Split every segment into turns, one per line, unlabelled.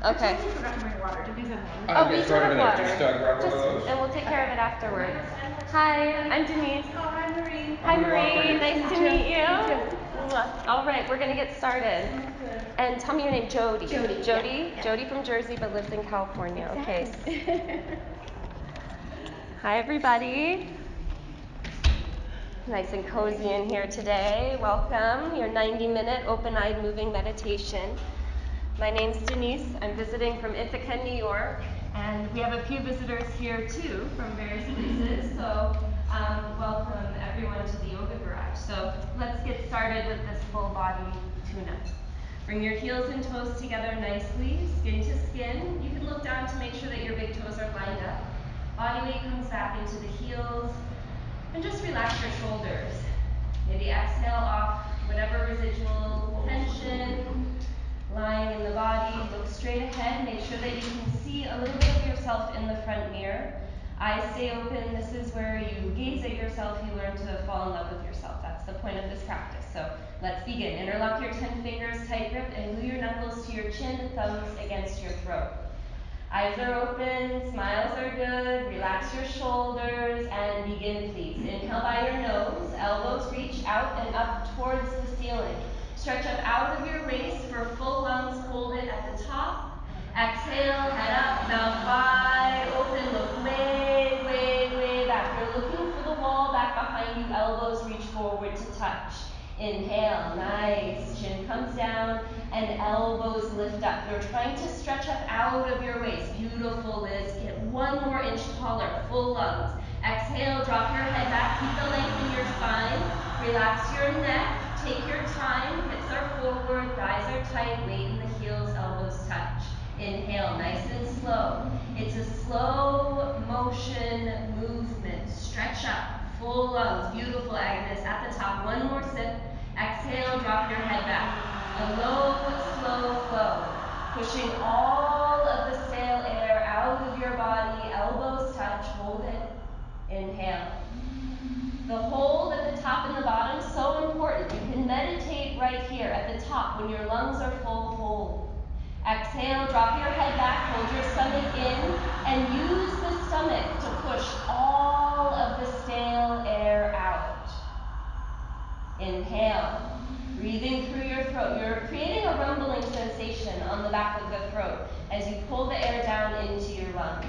Okay.
I totally forgot to bring water. Do you guys have water?
Oh, we do have water.
grab one of those?
And we'll take care of it afterwards. Hi, I'm Denise.
Oh, hi, Marie.
Hi, Marie. Nice to meet you.
Mwah.
All right, we're gonna get started.
Sounds good.
And tell me your name, Jody.
Jody.
Jody.
Yeah.
Jody from Jersey, but lives in California.
Exactly.
Okay. Hi, everybody. Nice and cozy in here today. Welcome. Your 90-minute open-eyed moving meditation. My name's Denise. I'm visiting from Ithaca, New York, and we have a few visitors here too from various places. So welcome everyone to the Yoga Garage. So let's get started with this full body tune-up. Bring your heels and toes together nicely, skin to skin. You can look down to make sure that your big toes are lined up. Body weight comes back into the heels. And just relax your shoulders. Maybe exhale off whatever residual tension lying in the body. Look straight ahead. Make sure that you can see a little bit of yourself in the front mirror. Eyes stay open. This is where you gaze at yourself. You learn to fall in love with yourself. That's the point of this practice. So let's begin. Interlock your 10 fingers, tight grip, and glue your knuckles to your chin, thumbs against your throat. Eyes are open, smiles are good, relax your shoulders, and begin please. Inhale by your nose, elbows reach out and up towards the ceiling. Stretch up out of your waist for full lungs, hold it at the top. Exhale, head up, mouth wide open, look way, way, way back. You're looking for the wall back behind you, elbows reach forward to touch. Inhale, nice, chin comes down and elbows lift up. You're trying to stretch up out of your waist. Beautiful, Liz. Get 1 more inch taller, full lungs. Exhale, drop your head back, keep the length in your spine. Relax your neck, take your time, hips are forward, thighs are tight, weight in the heels, elbows touch. Inhale, nice and slow. It's a slow motion movement. Stretch up, full lungs. Beautiful, Agnes. At the top, 1 more sip. Exhale, drop your head back. A low, slow flow. Pushing all of the stale air out of your body. Elbows touch, hold it. Inhale. The hold at the top and the bottom, so important. You can meditate right here at the top when your lungs are full, hold. Exhale, drop your head back, hold your stomach in, and use the stomach to push all of the stale air out. Inhale, breathing through your throat. You're creating a rumbling sensation on the back of the throat as you pull the air down into your lungs.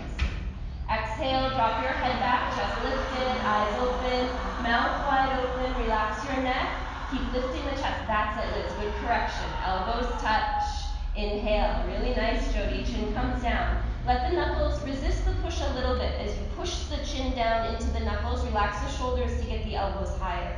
Exhale, drop your head back, chest lifted, eyes open, mouth wide open, relax your neck. Keep lifting the chest. That's it, Liz. Good correction. Elbows touch. Inhale. Really nice, Jody. Chin comes down. Let the knuckles resist the push a little bit. As you push the chin down into the knuckles, relax the shoulders to get the elbows higher.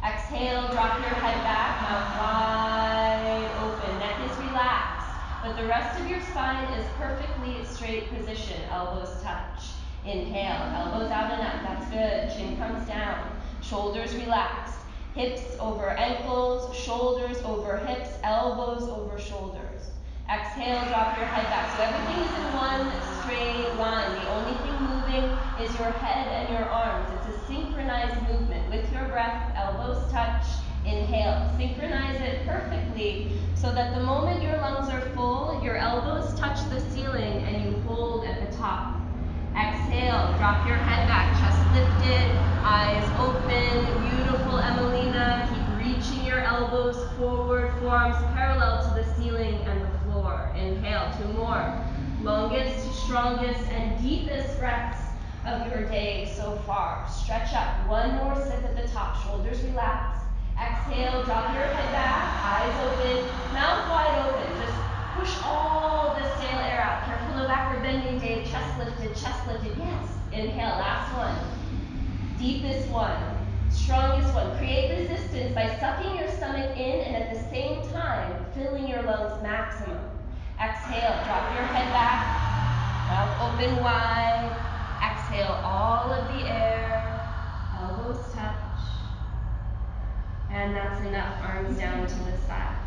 Exhale, drop your head back, mouth wide open. Neck is relaxed, but the rest of your spine is perfectly straight position. Elbows touch. Inhale, elbows out and up. That's good. Chin comes down. Shoulders relaxed. Hips over ankles, shoulders over hips, elbows over shoulders. Exhale, drop your head back. So everything is in one straight line. The only thing moving is your head and your arms. It's a synchronized movement. With your breath, elbows touch. Inhale. Synchronize it perfectly so that the moment your lungs are full, your elbows touch the ceiling and you hold at the top. Exhale, drop your head back, chest lifted, eyes open, beautiful Emelina. Keep reaching your elbows forward, forearms parallel to the ceiling and the floor. Inhale, 2 more. Longest, strongest, and deepest breaths of your day so far. Stretch up, 1 more sip at the top, shoulders relaxed. Exhale, drop your head back, eyes open, mouth wide open. Just push all the stale air out. Careful, no backward bending, Dave. Chest lifted, chest lifted. Yes. Inhale, last one. Deepest one. Strongest one. Create resistance by sucking your stomach in and at the same time filling your lungs maximum. Exhale, drop your head back. Mouth open wide. Exhale all of the air. Elbows touch. And that's enough. Arms down to the side.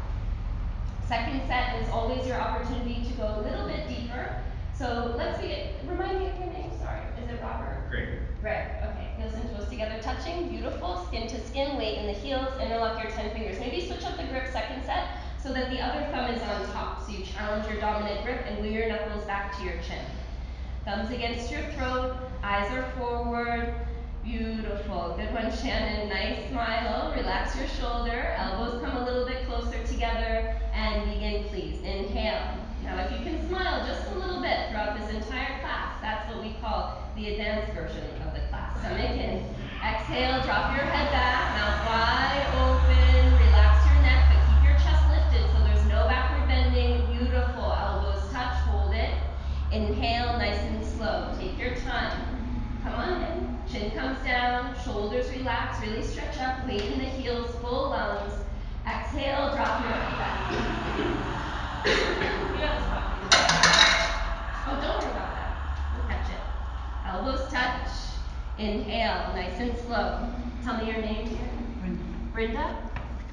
Second set is always your opportunity to go a little bit deeper. So let's begin. Remind me of your name, sorry. Is it Robert?
Greg.
Greg, okay. Heels and toes together touching. Beautiful. Skin to skin, weight in the heels. Interlock your 10 fingers. Maybe switch up the grip second set so that the other thumb is on top. So you challenge your dominant grip, and glue your knuckles back to your chin. Thumbs against your throat, eyes are forward. Beautiful. Good one, Shannon. Nice smile. Relax your shoulder. Elbows come a little bit closer together. And begin, please. Inhale. Now, if you can smile just a little bit throughout this entire class, that's what we call the advanced version of the class. Stomach in. Exhale, drop your head back. Mouth wide open. Relax your neck, but keep your chest lifted so there's no backward bending. Beautiful. Elbows touch. Hold it. Inhale, nice and slow. Take your time. Come on in. Chin comes down, shoulders relax, really stretch up, weight in the heels, full lungs. Exhale, drop your head back.
You gotta stop.
Oh, don't worry about that. We'll catch it. Elbows touch. Inhale, nice and slow. Tell me your name here. Brenda.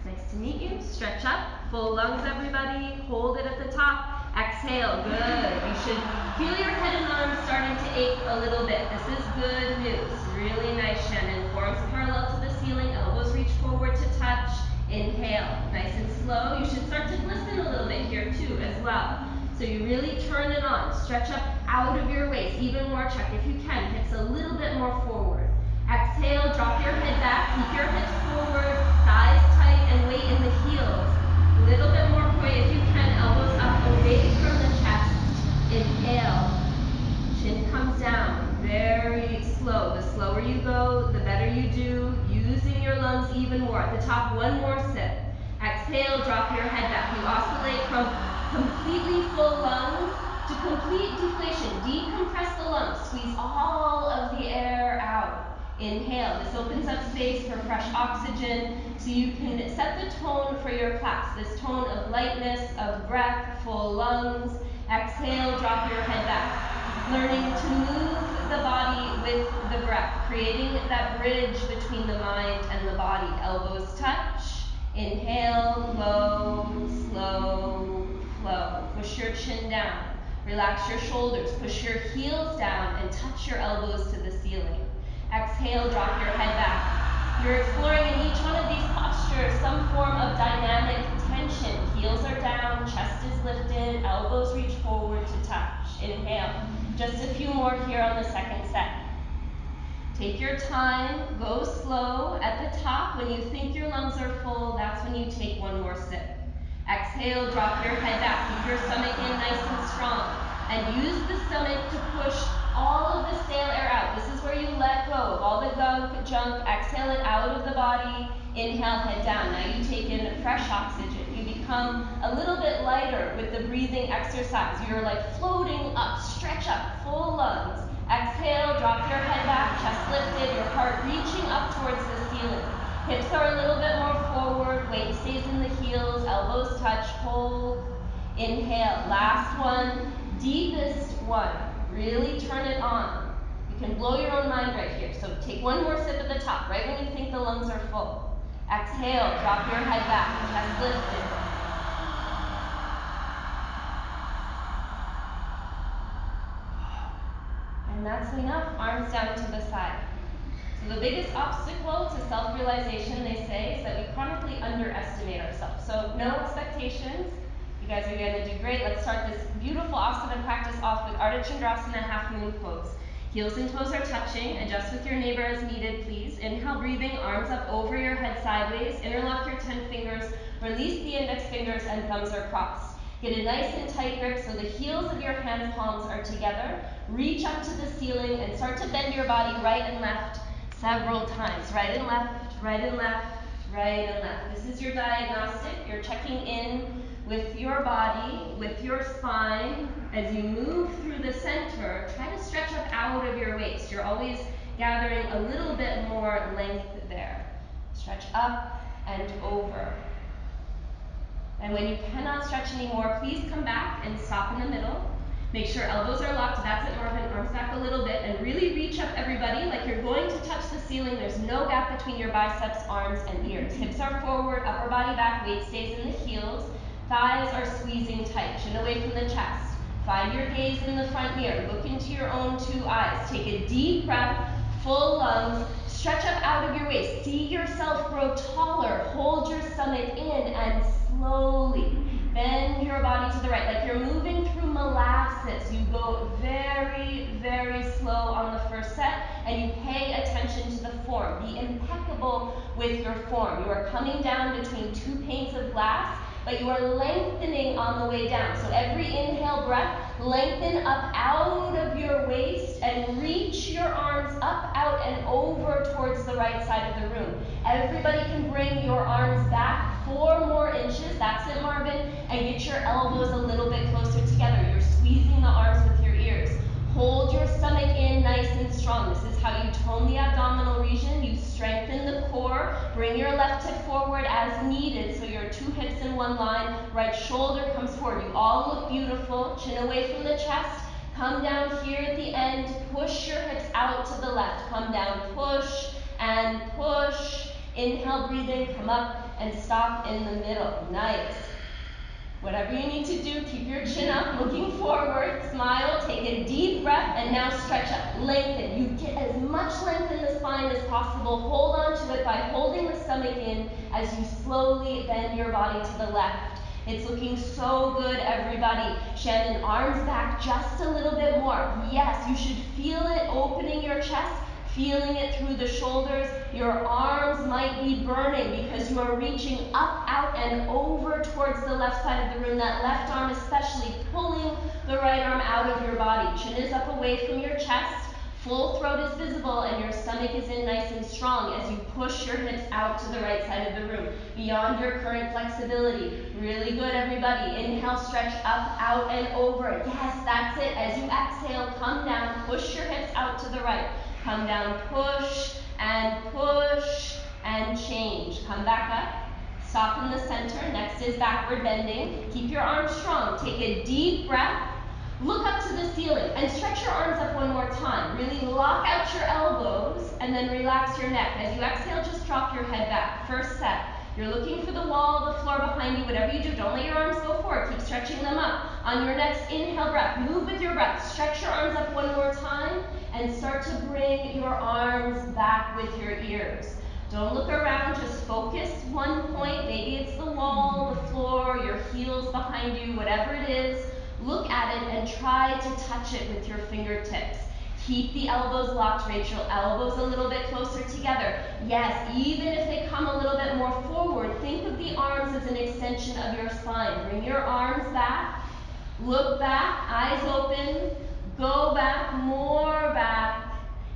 Nice to meet you. Stretch up. Full lungs, everybody. Hold it at the top. Exhale. Good. You should feel your head and arms starting to ache a little bit. This is good news. Really nice, Shannon. Forearms parallel to the ceiling. Elbows reach forward to touch. Inhale. Nice and slow. You should start to glisten a little bit here too as well. So you really turn it on. Stretch up out of your waist. Even more check if you can. Hips a little bit more forward. Exhale. Drop your head back. Keep your hips forward. Thighs tight and weight in the heels. A little bit more point if you can. Elbows up away from the chest. Inhale. Chin comes down. Very slow. The slower you go, the better you do. Using your lungs even more. At the top, one more sip. Exhale, drop your head back. You oscillate from completely full lungs to complete deflation. Decompress the lungs. Squeeze all of the air out. Inhale. This opens up space for fresh oxygen so you can set the tone for your class. This tone of lightness, of breath, full lungs. Exhale, drop your head back. Learning to move the body with the breath, creating that bridge between the mind and the body. Elbows touch. Inhale, low, slow, flow. Push your chin down. Relax your shoulders. Push your heels down and touch your elbows to the ceiling. Exhale, drop your head back. You're exploring in each one of these postures some form of dynamic tension. Heels are down, chest is lifted, elbows reach forward to touch. Inhale. Just a few more here on the second set. Take your time, go slow. At the top, when you think your lungs are full, that's when you take one more sip. Exhale, drop your head back. Keep your stomach in nice and strong. And use the stomach to push all of the stale air out. This is where you let go of all the gunk, junk. Exhale it out of the body. Inhale, head down. Now you take in fresh oxygen. You become a little bit lighter with the breathing exercise. You're like floating up. Stretch up, full lungs. Exhale, drop your head back, chest lifted, your heart reaching up towards the ceiling. Hips are a little bit more forward, weight stays in the heels, elbows touch, hold. Inhale, last one, deepest one. Really turn it on. You can blow your own mind right here. So take one more sip at the top, right when you think the lungs are full. Exhale, drop your head back, chest lifted. And that's enough. Arms down to the side. So the biggest obstacle to self-realization, they say, is that we chronically underestimate ourselves. So no expectations. You guys are going to do great. Let's start this beautiful asana practice off with Ardha Chandrasana half moon pose. Heels and toes are touching. Adjust with your neighbor as needed, please. Inhale, breathing, arms up over your head sideways. Interlock your 10 fingers. Release the index fingers and thumbs are crossed. Get a nice and tight grip so the heels of your hands palms are together. Reach up to the ceiling and start to bend your body right and left several times. Right and left, right and left, right and left. This is your diagnostic. You're checking in with your body, with your spine. As you move through the center, try to stretch up out of your waist. You're always gathering a little bit more length there. Stretch up and over. And when you cannot stretch anymore, please come back and stop in the middle. Make sure elbows are locked. That's it, Marvin. Arms back a little bit. And really reach up, everybody, like you're going to touch the ceiling. There's no gap between your biceps, arms, and ears. Hips are forward, upper body back, weight stays in the heels. Thighs are squeezing tight. Chin away from the chest. Find your gaze in the front mirror. Look into your own two eyes. Take a deep breath, full lungs. Stretch up out of your waist. See yourself grow taller. Hold your stomach in and slowly bend your body to the right, like you're moving That's it. So you go very, very slow on the first set, and you pay attention to the form. Be impeccable with your form. You are coming down between two panes of glass, but you are lengthening on the way down. So every inhale breath, lengthen up out of your waist and reach your arms up, out, and over towards the right side of the room. Everybody can bring your arms back 4 more inches. That's it, Marvin. And get your elbows a little bit closer together. You're squeezing the arms with your ears. Hold your stomach in nice and strong. This is how you tone the abdominal region. You strengthen the core. Bring your left hip forward as needed, so your 2 hips in one line. Right shoulder comes forward. You all look beautiful. Chin away from the chest. Come down here at the end. Push your hips out to the left. Come down, push and push. Inhale, breathe in, come up and stop in the middle. Nice. Whatever you need to do, keep your chin up, looking forward, smile, take a deep breath, and now stretch up, lengthen. You get as much length in the spine as possible. Hold on to it by holding the stomach in as you slowly bend your body to the left. It's looking so good, everybody. Shannon, arms back just a little bit more. Yes, you should feel it opening your chest, feeling it through the shoulders. Your arms might be burning because you are reaching up, out, and over towards the left side of the room. That left arm especially pulling the right arm out of your body. Chin is up away from your chest. Full throat is visible and your stomach is in nice and strong as you push your hips out to the right side of the room, beyond your current flexibility. Really good, everybody. Inhale, stretch up, out, and over. Yes, that's it. As you exhale, come down, push your hips out to the right. Come down, push and change. Come back up. Stop in the center. Next is backward bending. Keep your arms strong. Take a deep breath. Look up to the ceiling and stretch your arms up one more time. Really lock out your elbows and then relax your neck. As you exhale, just drop your head back. First set. You're looking for the wall, the floor behind you, whatever you do. Don't let your arms go forward. Keep stretching them up. On your next inhale breath, move with your breath. Stretch your arms up one more time and start to bring your arms back with your ears. Don't look around, just focus one point. Maybe it's the wall, the floor, your heels behind you, whatever it is. Look at it and try to touch it with your fingertips. Keep the elbows locked, Rachel. Elbows a little bit closer together. Yes, even if they come a little bit more forward, think of the arms as an extension of your spine. Bring your arms back. Look back, eyes open. Go back, more back.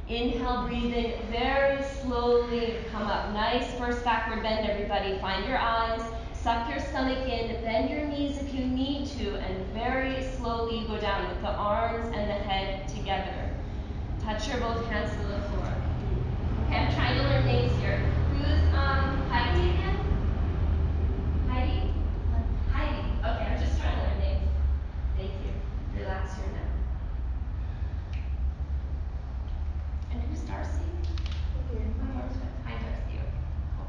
Inhale, breathing very slowly. Come up. Nice first backward bend, everybody. Find your eyes. Suck your stomach in. Bend your knees if you need to. And very slowly go down with the arms and the head together. Touch your both hands to the floor. Okay, I'm trying to learn names here. Who's Heidi again? Heidi? Heidi. Okay, I'm just trying to learn names. Thank you. Relax your neck. And who's Darcy? Hi, Darcy. Cool.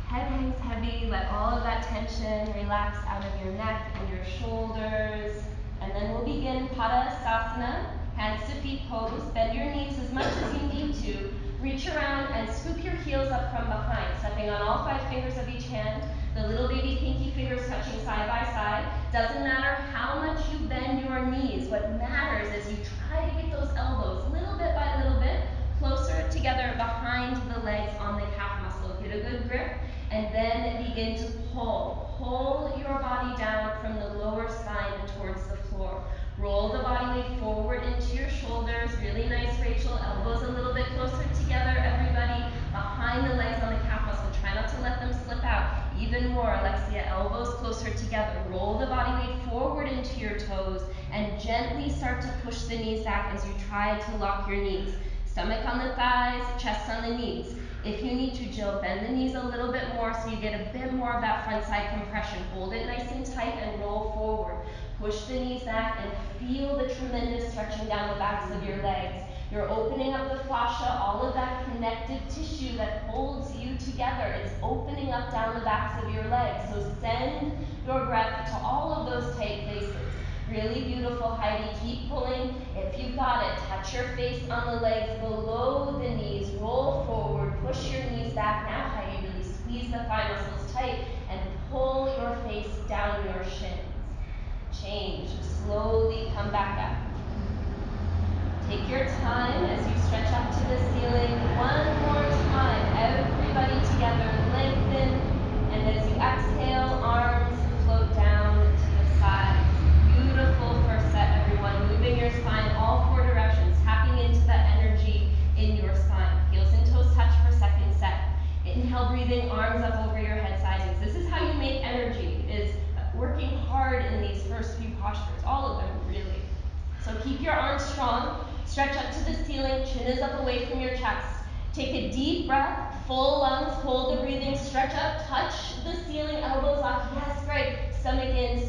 Head hangs heavy. Let all of that tension relax out of your neck and your shoulders. And then we'll begin Padasana, hands to feet pose. Bend your knees as much as you need to. Reach around and scoop your heels up from behind, stepping on all 5 fingers of each hand. The little baby pinky fingers touching side by side. Doesn't matter how much you bend your knees. What matters is you try to get those elbows little bit by little bit closer together behind the legs on the calf muscle. Get a good grip and then begin to pull. Pull your body down from the lower spine towards the floor. Roll the body weight forward into your shoulders. Really nice, Rachel. Elbows a little bit closer together, everybody. Behind the legs on the calf muscle. Try not to let them slip out. Even more, Alexia, elbows closer together. Roll the body weight forward into your toes and gently start to push the knees back as you try to lock your knees. Stomach on the thighs, chest on the knees. If you need to, Jill, bend the knees a little bit more so you get a bit more of that front side compression. Hold it nice and tight and roll forward. Push the knees back and feel the tremendous stretching down the backs of your legs. You're opening up the fascia, all of that connective tissue that holds you together is opening up down the backs of your legs. So send your breath to all of those tight places. Really beautiful, Heidi. Keep pulling. If you've got it, touch your face on the legs below the knees. Roll forward. Push your knees back. Now, Heidi, really squeeze the thigh muscles tight and pull your face down your shins. Change. slowly come back up. Take your time as you stretch up to the ceiling. One more time, everybody together, lengthen. And as you exhale, arms float down to the side. Beautiful first set, everyone. Moving your spine all four directions, tapping into that energy in your spine. Heels and toes touch for second set. Inhale, breathing, arms up over your head sideways. This is how you make energy, is working hard in these first few postures, all of them really. So keep your arms strong, stretch up to the ceiling, chin is up away from your chest. Take a deep breath, full lungs, hold the breathing, stretch up, touch the ceiling, elbows lock, yes, great. Stomach in,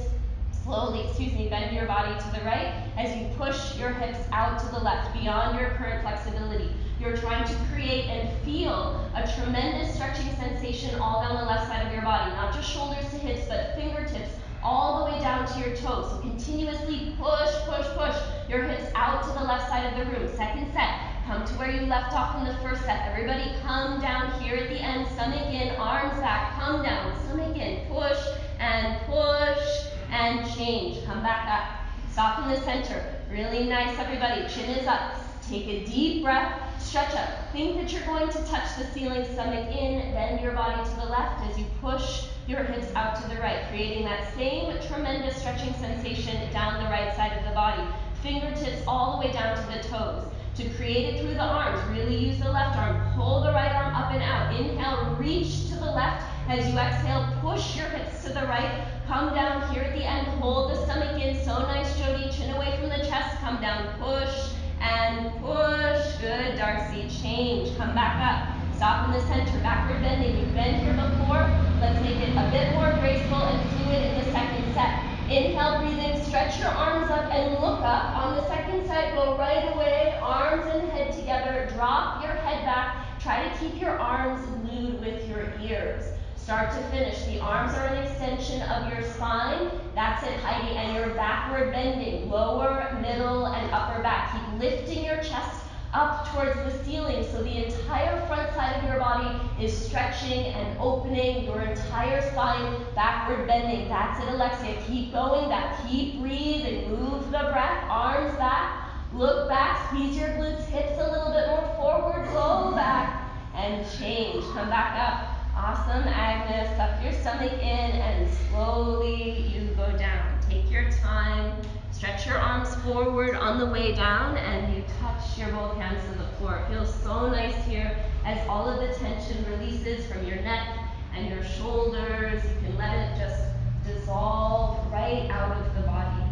slowly, bend your body to the right as you push your hips out to the left, beyond your current flexibility. You're trying to create and feel a tremendous stretching sensation all down the left side of your body, not just shoulders to hips, but fingertips all the way down to your toes. So continuously push, push, push your hips out to the left side of the room. Second set, come to where you left off in the first set. Everybody come down here at the end, stomach in, arms back, come down, stomach in, push and change. Come back up. Stop in the center. Really nice, everybody. Chin is up. Take a deep breath. Stretch up. Think that you're going to touch the ceiling, stomach in, bend your body to the left as you push your hips out to the right, creating that same tremendous stretching sensation down the right side of the body. Fingertips all the way down to the toes. To create it through the arms, really use the left arm. Pull the right arm up and out. Inhale, reach to the left. As you exhale, push your hips to the right. Come down here at the end. Hold the stomach in. So nice, Jody. Chin away from the chest. Come down. Push and push. Good, Darcy. Change. Come back up. Stop in the center. Backward bending. You've been here before. Let's make it a bit more graceful and fluid in the second set. Inhale, breathing. Stretch your arms up and look up. On the second set, go right away. Arms and head together. Drop your head back. Try to keep your arms glued with your ears. Start to finish. The arms are an extension of your spine. That's it, Heidi. And you're backward bending. Lower, middle, and upper back. Keep lifting your chest up towards the ceiling so the entire front side of your body is stretching and opening, your entire spine backward bending. That's it, Alexia. Keep going back. Keep breathing. Move the breath. Arms back. Look back. Squeeze your glutes. Hips a little bit more forward. Go back and change. Come back up. Awesome, Agnes. Suck your stomach in and slowly you go down. Take your time. Stretch your arms forward on the way down and you touch your both hands to the floor. It feels so nice here as all of the tension releases from your neck and your shoulders. You can let it just dissolve right out of the body.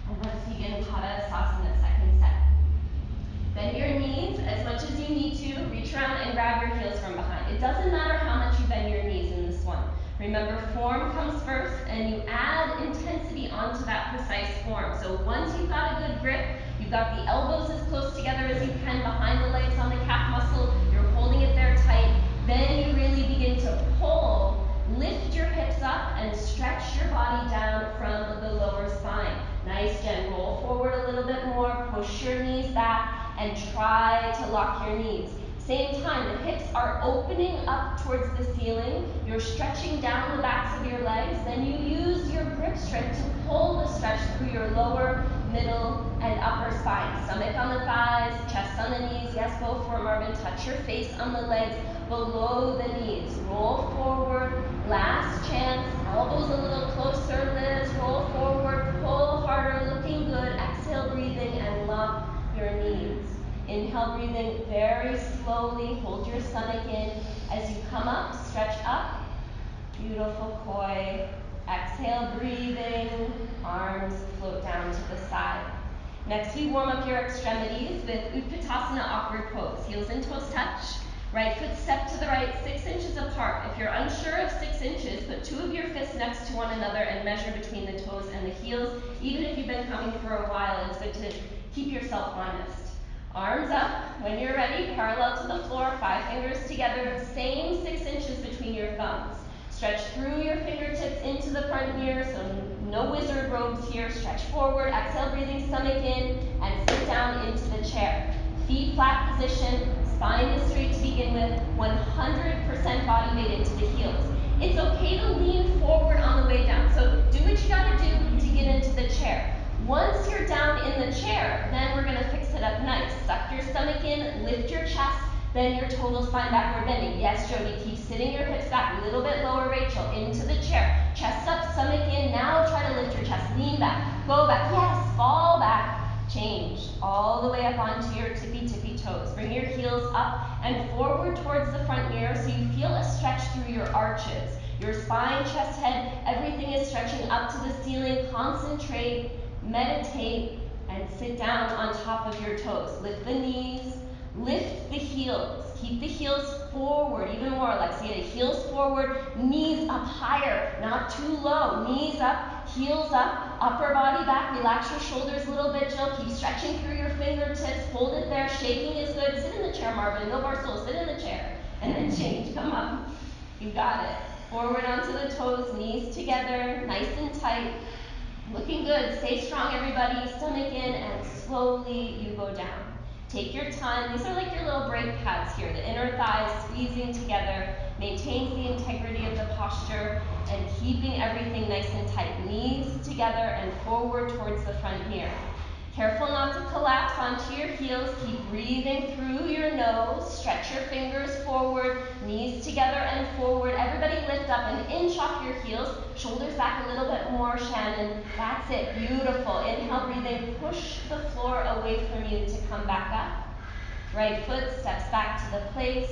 And let's begin Padasana, second set. Bend your knees as much as you need to. Reach around and grab your heels from behind. It doesn't matter how much you bend your knees in this one. Remember, form comes first and you add intensity onto that precise form. So once you've got a good grip, you've got the elbows as close together as you can behind the legs on the calf muscle, you're holding it there tight, then you really begin to pull, lift your hips up and stretch your body down from the lower spine. Nice, Jen. Roll forward a little bit more, push your knees back, and try to lock your knees. Same time, the hips are opening up towards the ceiling. You're stretching down the backs of your legs. Then you use your grip strength to pull the stretch through your lower, middle, and upper spine. Stomach on the thighs, chest on the knees. Yes, go for it, Marvin. Touch your face on the legs below the knees. Roll forward. Last chance. Elbows a little closer, Liz. Roll forward. Pull harder. Looking good. Exhale, breathing, and lock your knees. Inhale, breathing very slowly. Hold your stomach in. As you come up, stretch up. Beautiful koi. Exhale, breathing. Arms float down to the side. Next, we warm up your extremities with Utkatasana awkward pose. Heels and toes touch. Right foot step to the right, 6 inches apart. If you're unsure of 6 inches, put 2 of your fists next to one another and measure between the toes and the heels. Even if you've been coming for a while, it's good to keep yourself honest. Arms up. When you're ready, parallel to the floor, 5 fingers together, same 6 inches between your thumbs. Stretch through your fingertips into the front mirror, so no wizard robes here. Stretch forward, exhale, breathing, stomach in, and sit down into the chair. Feet flat position, Spine is straight to begin with, 100% body weight into the heels. It's okay to lean forward on the way down. So do what you gotta do to get into the chair. Once you're down in the chair, then we're gonna fix it up nice. Suck your stomach in, lift your chest, then your total spine backward bending. Yes, Jody, keep sitting your hips back, a little bit lower, Rachel, into the chair. Chest up, stomach in, now try to lift your chest, lean back, go back, yes, fall back, change. All the way up onto your tippy toes. Bring your heels up and forward towards the front mirror so you feel a stretch through your arches. Your spine, chest, head, everything is stretching up to the ceiling. Concentrate, meditate, and sit down on top of your toes. Lift the knees, lift the heels. Keep the heels forward, even more, Alexia. Heels forward, knees up higher, not too low. Knees up, heels up, upper body back. Relax your shoulders a little bit, Jill. Keep stretching through your fingertips. Hold it there. Shaking is good. Sit in the chair, Marvin. No Barstool. Sit in the chair. And then change. Come up. You got it. Forward onto the toes, knees together, nice and tight. Looking good. Stay strong, everybody. Stomach in, and slowly you go down. Take your time. These are like your little brake pads here. The inner thighs squeezing together maintains the integrity of the posture and keeping everything nice and tight. Knees together and forward towards the front mirror. Careful not to collapse onto your heels. Keep breathing through your nose. Stretch your fingers forward, knees together and forward. Everybody lift up and inch off your heels. Shoulders back a little bit more, Shannon. That's it, beautiful. Inhale, breathing, push the floor away from you to come back up. Right foot steps back to the place.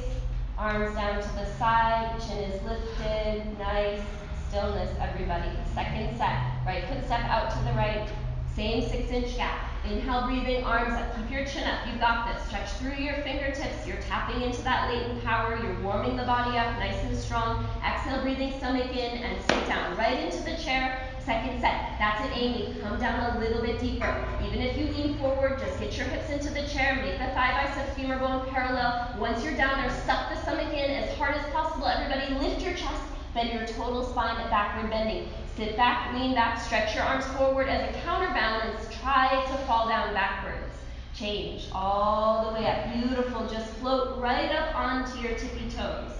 Arms down to the side, chin is lifted. Nice stillness, everybody. Second set, right foot step out to the right. Same 6-inch gap. Inhale, breathing, arms up. Keep your chin up. You got this. Stretch through your fingertips. You're tapping into that latent power. You're warming the body up nice and strong. Exhale, breathing, stomach in, and sit down. Right into the chair. Second set. That's it, Amy. Come down a little bit deeper. Even if you lean forward, just get your hips into the chair. Make the thigh bicep femur bone parallel. Once you're down there, suck the stomach in as hard as possible. Everybody lift your chest. Bend your total spine at backward bending. Sit back, lean back, stretch your arms forward as a counterbalance. Try to fall down backwards. Change all the way up. Beautiful. Just float right up onto your tippy toes.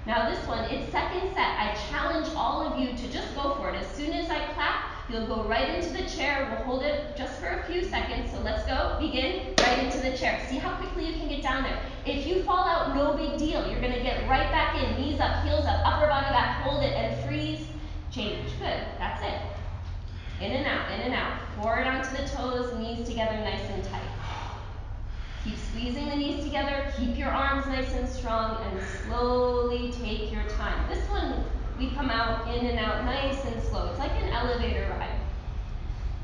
Now this one, it's second set. I challenge all of you to just go for it. As soon as I clap, you'll go right into the chair. We'll hold it just for a few seconds. So let's go. Begin. Right into the chair. See how quickly you can get down there. If you fall out, no big deal. You're going to get right back in. Knees up, heels up, upper body back. Hold it and freeze. Change. Good. That's it. In and out, in and out. Forward onto the toes, knees together nice and tight. Keep squeezing the knees together. Keep your arms nice and strong and slowly take your time. This one, we come out, in and out, nice and slow. It's like an elevator ride.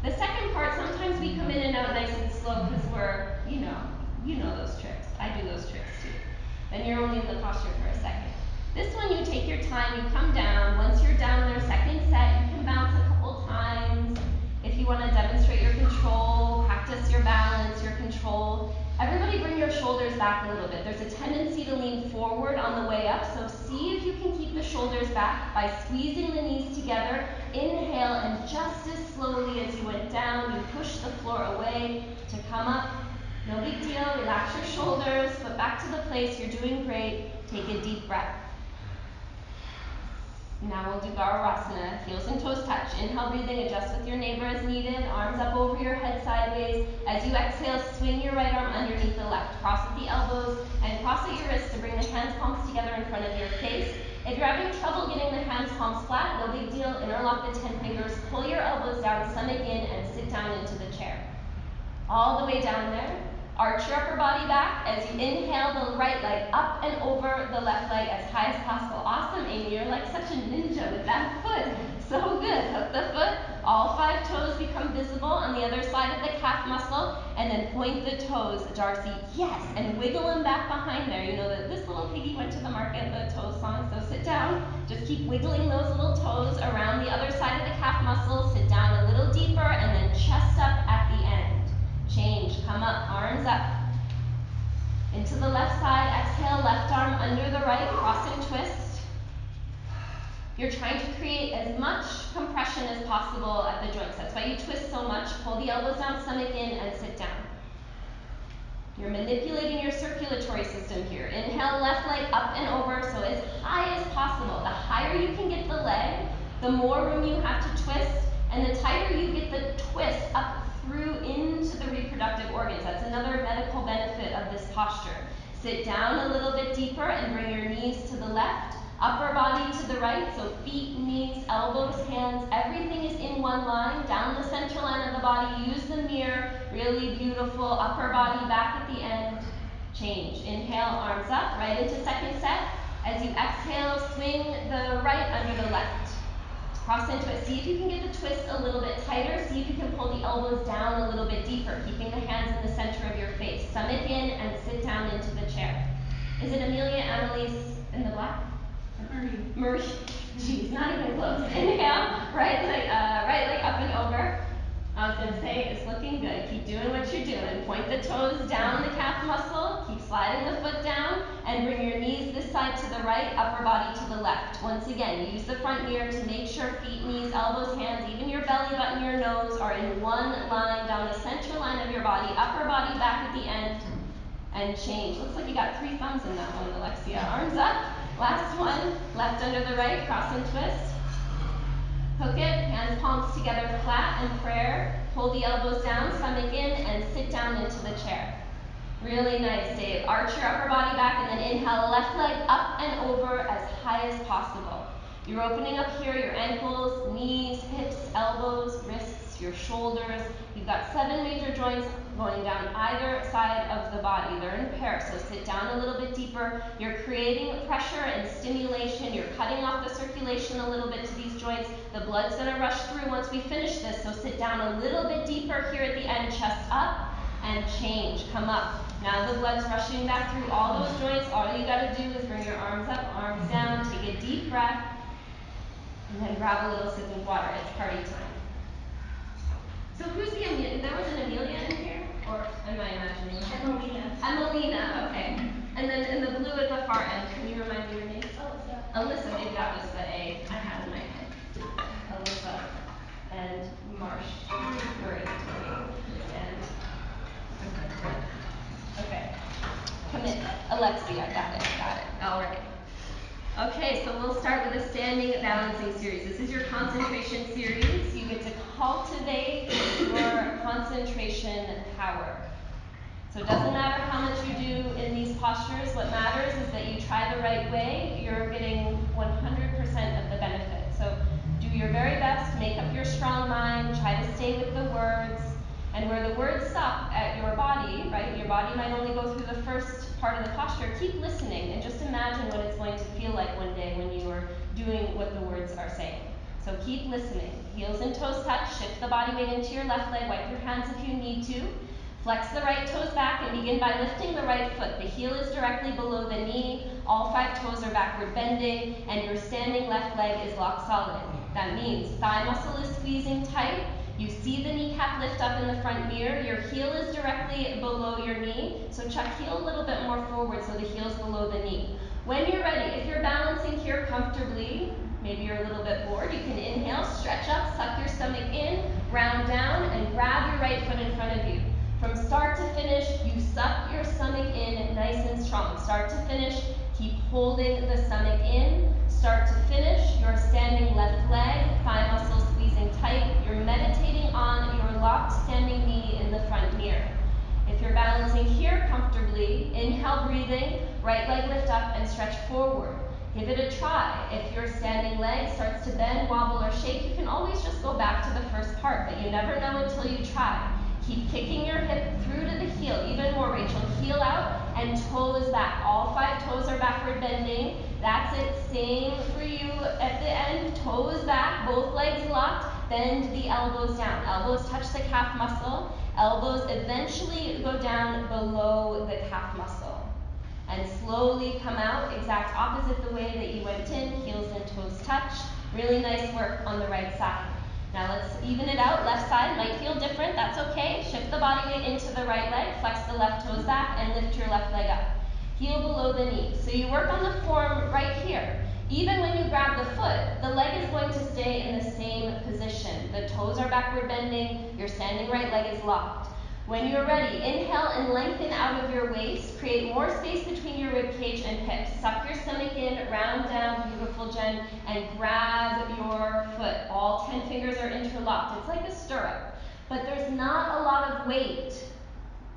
The second part, sometimes we come in and out nice and slow because we're, you know those tricks. I do those tricks too. Then you're only in the posture for a second. This one, you take your time, you come down. Once you're down there, second set, you can bounce a couple times. If you want to demonstrate your control, practice your balance, your control. Everybody bring your shoulders back a little bit. There's a tendency to lean forward on the way up, so see if you can keep the shoulders back by squeezing the knees together. Inhale, and just as slowly as you went down, you push the floor away to come up. No big deal. Relax your shoulders, foot back to the place. You're doing great. Take a deep breath. Now we'll do Garurasana, heels and toes touch. Inhale, breathing, adjust with your neighbor as needed. Arms up over your head sideways. As you exhale, swing your right arm underneath the left. Cross at the elbows and cross at your wrists to bring the hands palms together in front of your face. If you're having trouble getting the hands palms flat, no big deal. Interlock the 10 fingers. Pull your elbows down, stomach in, and sit down into the chair. All the way down there. Arch your upper body back as you inhale the right leg up and over the left leg as high as possible. Awesome, Amy. You're like such a ninja with that foot. So good. Hook the foot. All 5 toes become visible on the other side of the calf muscle. And then point the toes, Darcy. Yes. And wiggle them back behind there. You know that this little piggy went to the market, the toe song. So sit down. Just keep wiggling those little toes around the other side of the calf muscle. Sit down a little deeper and then chest up at the end. Change, come up, arms up. Into the left side, exhale, left arm under the right, cross and twist. You're trying to create as much compression as possible at the joints. That's why you twist so much. Pull the elbows down, stomach in, and sit down. You're manipulating your circulatory system here. Inhale, left leg up and over, so as high as possible. The higher you can get the leg, the more room you have to twist, and the tighter you get the twist up through into the reproductive organs. That's another medical benefit of this posture. Sit down a little bit deeper and bring your knees to the left, upper body to the right, so feet, knees, elbows, hands, everything is in one line, down the center line of the body. Use the mirror, really beautiful, upper body back at the end. Change. Inhale, arms up, right into second set. As you exhale, swing the right under the left. Cross into it. See if you can get the twist a little bit tighter. See if you can pull the elbows down a little bit deeper, keeping the hands in the center of your face. Stomach in and sit down into the chair. Is it Amelia, Annalise in the black?
Marie.
Marie. Jeez, not even close. Inhale, right leg up and over. I was gonna say it's looking good. Keep doing what you're doing. Point the toes down the calf muscle. Keep sliding the foot down and bring your knees this side to the right, upper body to the left. Once again, use the front mirror to make sure feet, knees, elbows, hands, even your belly button, your nose are in one line down the center line of your body, upper body back at the end, and change. Looks like you got 3 thumbs in that one, Alexia. Arms up. Last one. Left under the right, cross and twist. Hook it, hands palms together flat in prayer. Pull the elbows down, stomach in, and sit down into the chair. Really nice, Dave. Arch your upper body back and then inhale, left leg up and over as high as possible. You're opening up here your ankles, knees, hips, elbows, wrists, your shoulders. You've got 7 major joints going down either side of the body. They're in pairs, so sit down a little bit deeper. You're creating pressure and stimulation. You're cutting off the circulation a little bit to these joints. The blood's gonna rush through once we finish this, so sit down a little bit deeper here at the end, chest up, and change, come up. Now the blood's rushing back through all those joints. All you gotta do is bring your arms up, arms down, take a deep breath, and then grab a little sip of water. It's party time. So who's the Amelia? There was an Amelia in here? Or am I imagining that?
Emelina.
Emelina, okay. And then in the blue at the far end, can you remind me your name?
Alyssa.
Alyssa, maybe that was the A I had in my head. Alyssa and Marie. And okay. Commit. Alexia, got it. All right. Okay, so we'll start with a standing balancing series. This is your concentration series. You get to cultivate your concentration power. So it doesn't matter how much you do in these postures. What matters is that you try the right way. You're getting 100% of the benefit. So do your very best, make up your strong mind, try to stay with the words. And where the words stop at your body, right? Your body might only go through the first part of the posture. Keep listening and just imagine what it's going to feel like one day when you are doing what the words are saying. So keep listening. Heels and toes touch. Shift the body weight into your left leg. Wipe your hands if you need to. Flex the right toes back and begin by lifting the right foot. The heel is directly below the knee. All 5 toes are backward bending, and your standing left leg is locked solid. That means thigh muscle is squeezing tight. You see the kneecap lift up in the front mirror. Your heel is directly below your knee. So chuck heel a little bit more forward so the heel's below the knee. When you're ready, if you're balancing here comfortably, maybe you're a little bit bored, you can inhale, stretch up, suck your stomach in, round down, and grab your right foot in front of you. From start to finish, you suck your stomach in nice and strong. Start to finish, keep holding the stomach in. Start to finish, your standing left leg, thigh muscles squeezing tight. You're meditating on your locked standing knee in the front mirror. If you're balancing here comfortably, inhale breathing, right leg lift up and stretch forward. Give it a try. If your standing leg starts to bend, wobble, or shake, you can always just go back to the first part, but you never know until you try. Keep kicking your hip through to the heel. Even more, Rachel. Heel out and toes back. All 5 toes are backward bending. That's it. Same for you at the end. Toes back, both legs locked. Bend the elbows down. Elbows touch the calf muscle. Elbows eventually go down below the calf muscle. And slowly come out, exact opposite the way that you went in. Heels and toes touch. Really nice work on the right side. Now let's even it out. Left side might feel different. That's okay. Shift the body weight into the right leg. Flex the left toes back and lift your left leg up. Heel below the knee. So you work on the form right here. Even when you grab the foot, the leg is going to stay in the same position. The toes are backward bending. Your standing right leg is locked. When you're ready, inhale and lengthen out of your waist. Create more space between your rib cage and hips. Suck your stomach in, round down, beautiful Jen, and grab your foot. All 10 fingers are interlocked. It's like a stirrup, but there's not a lot of weight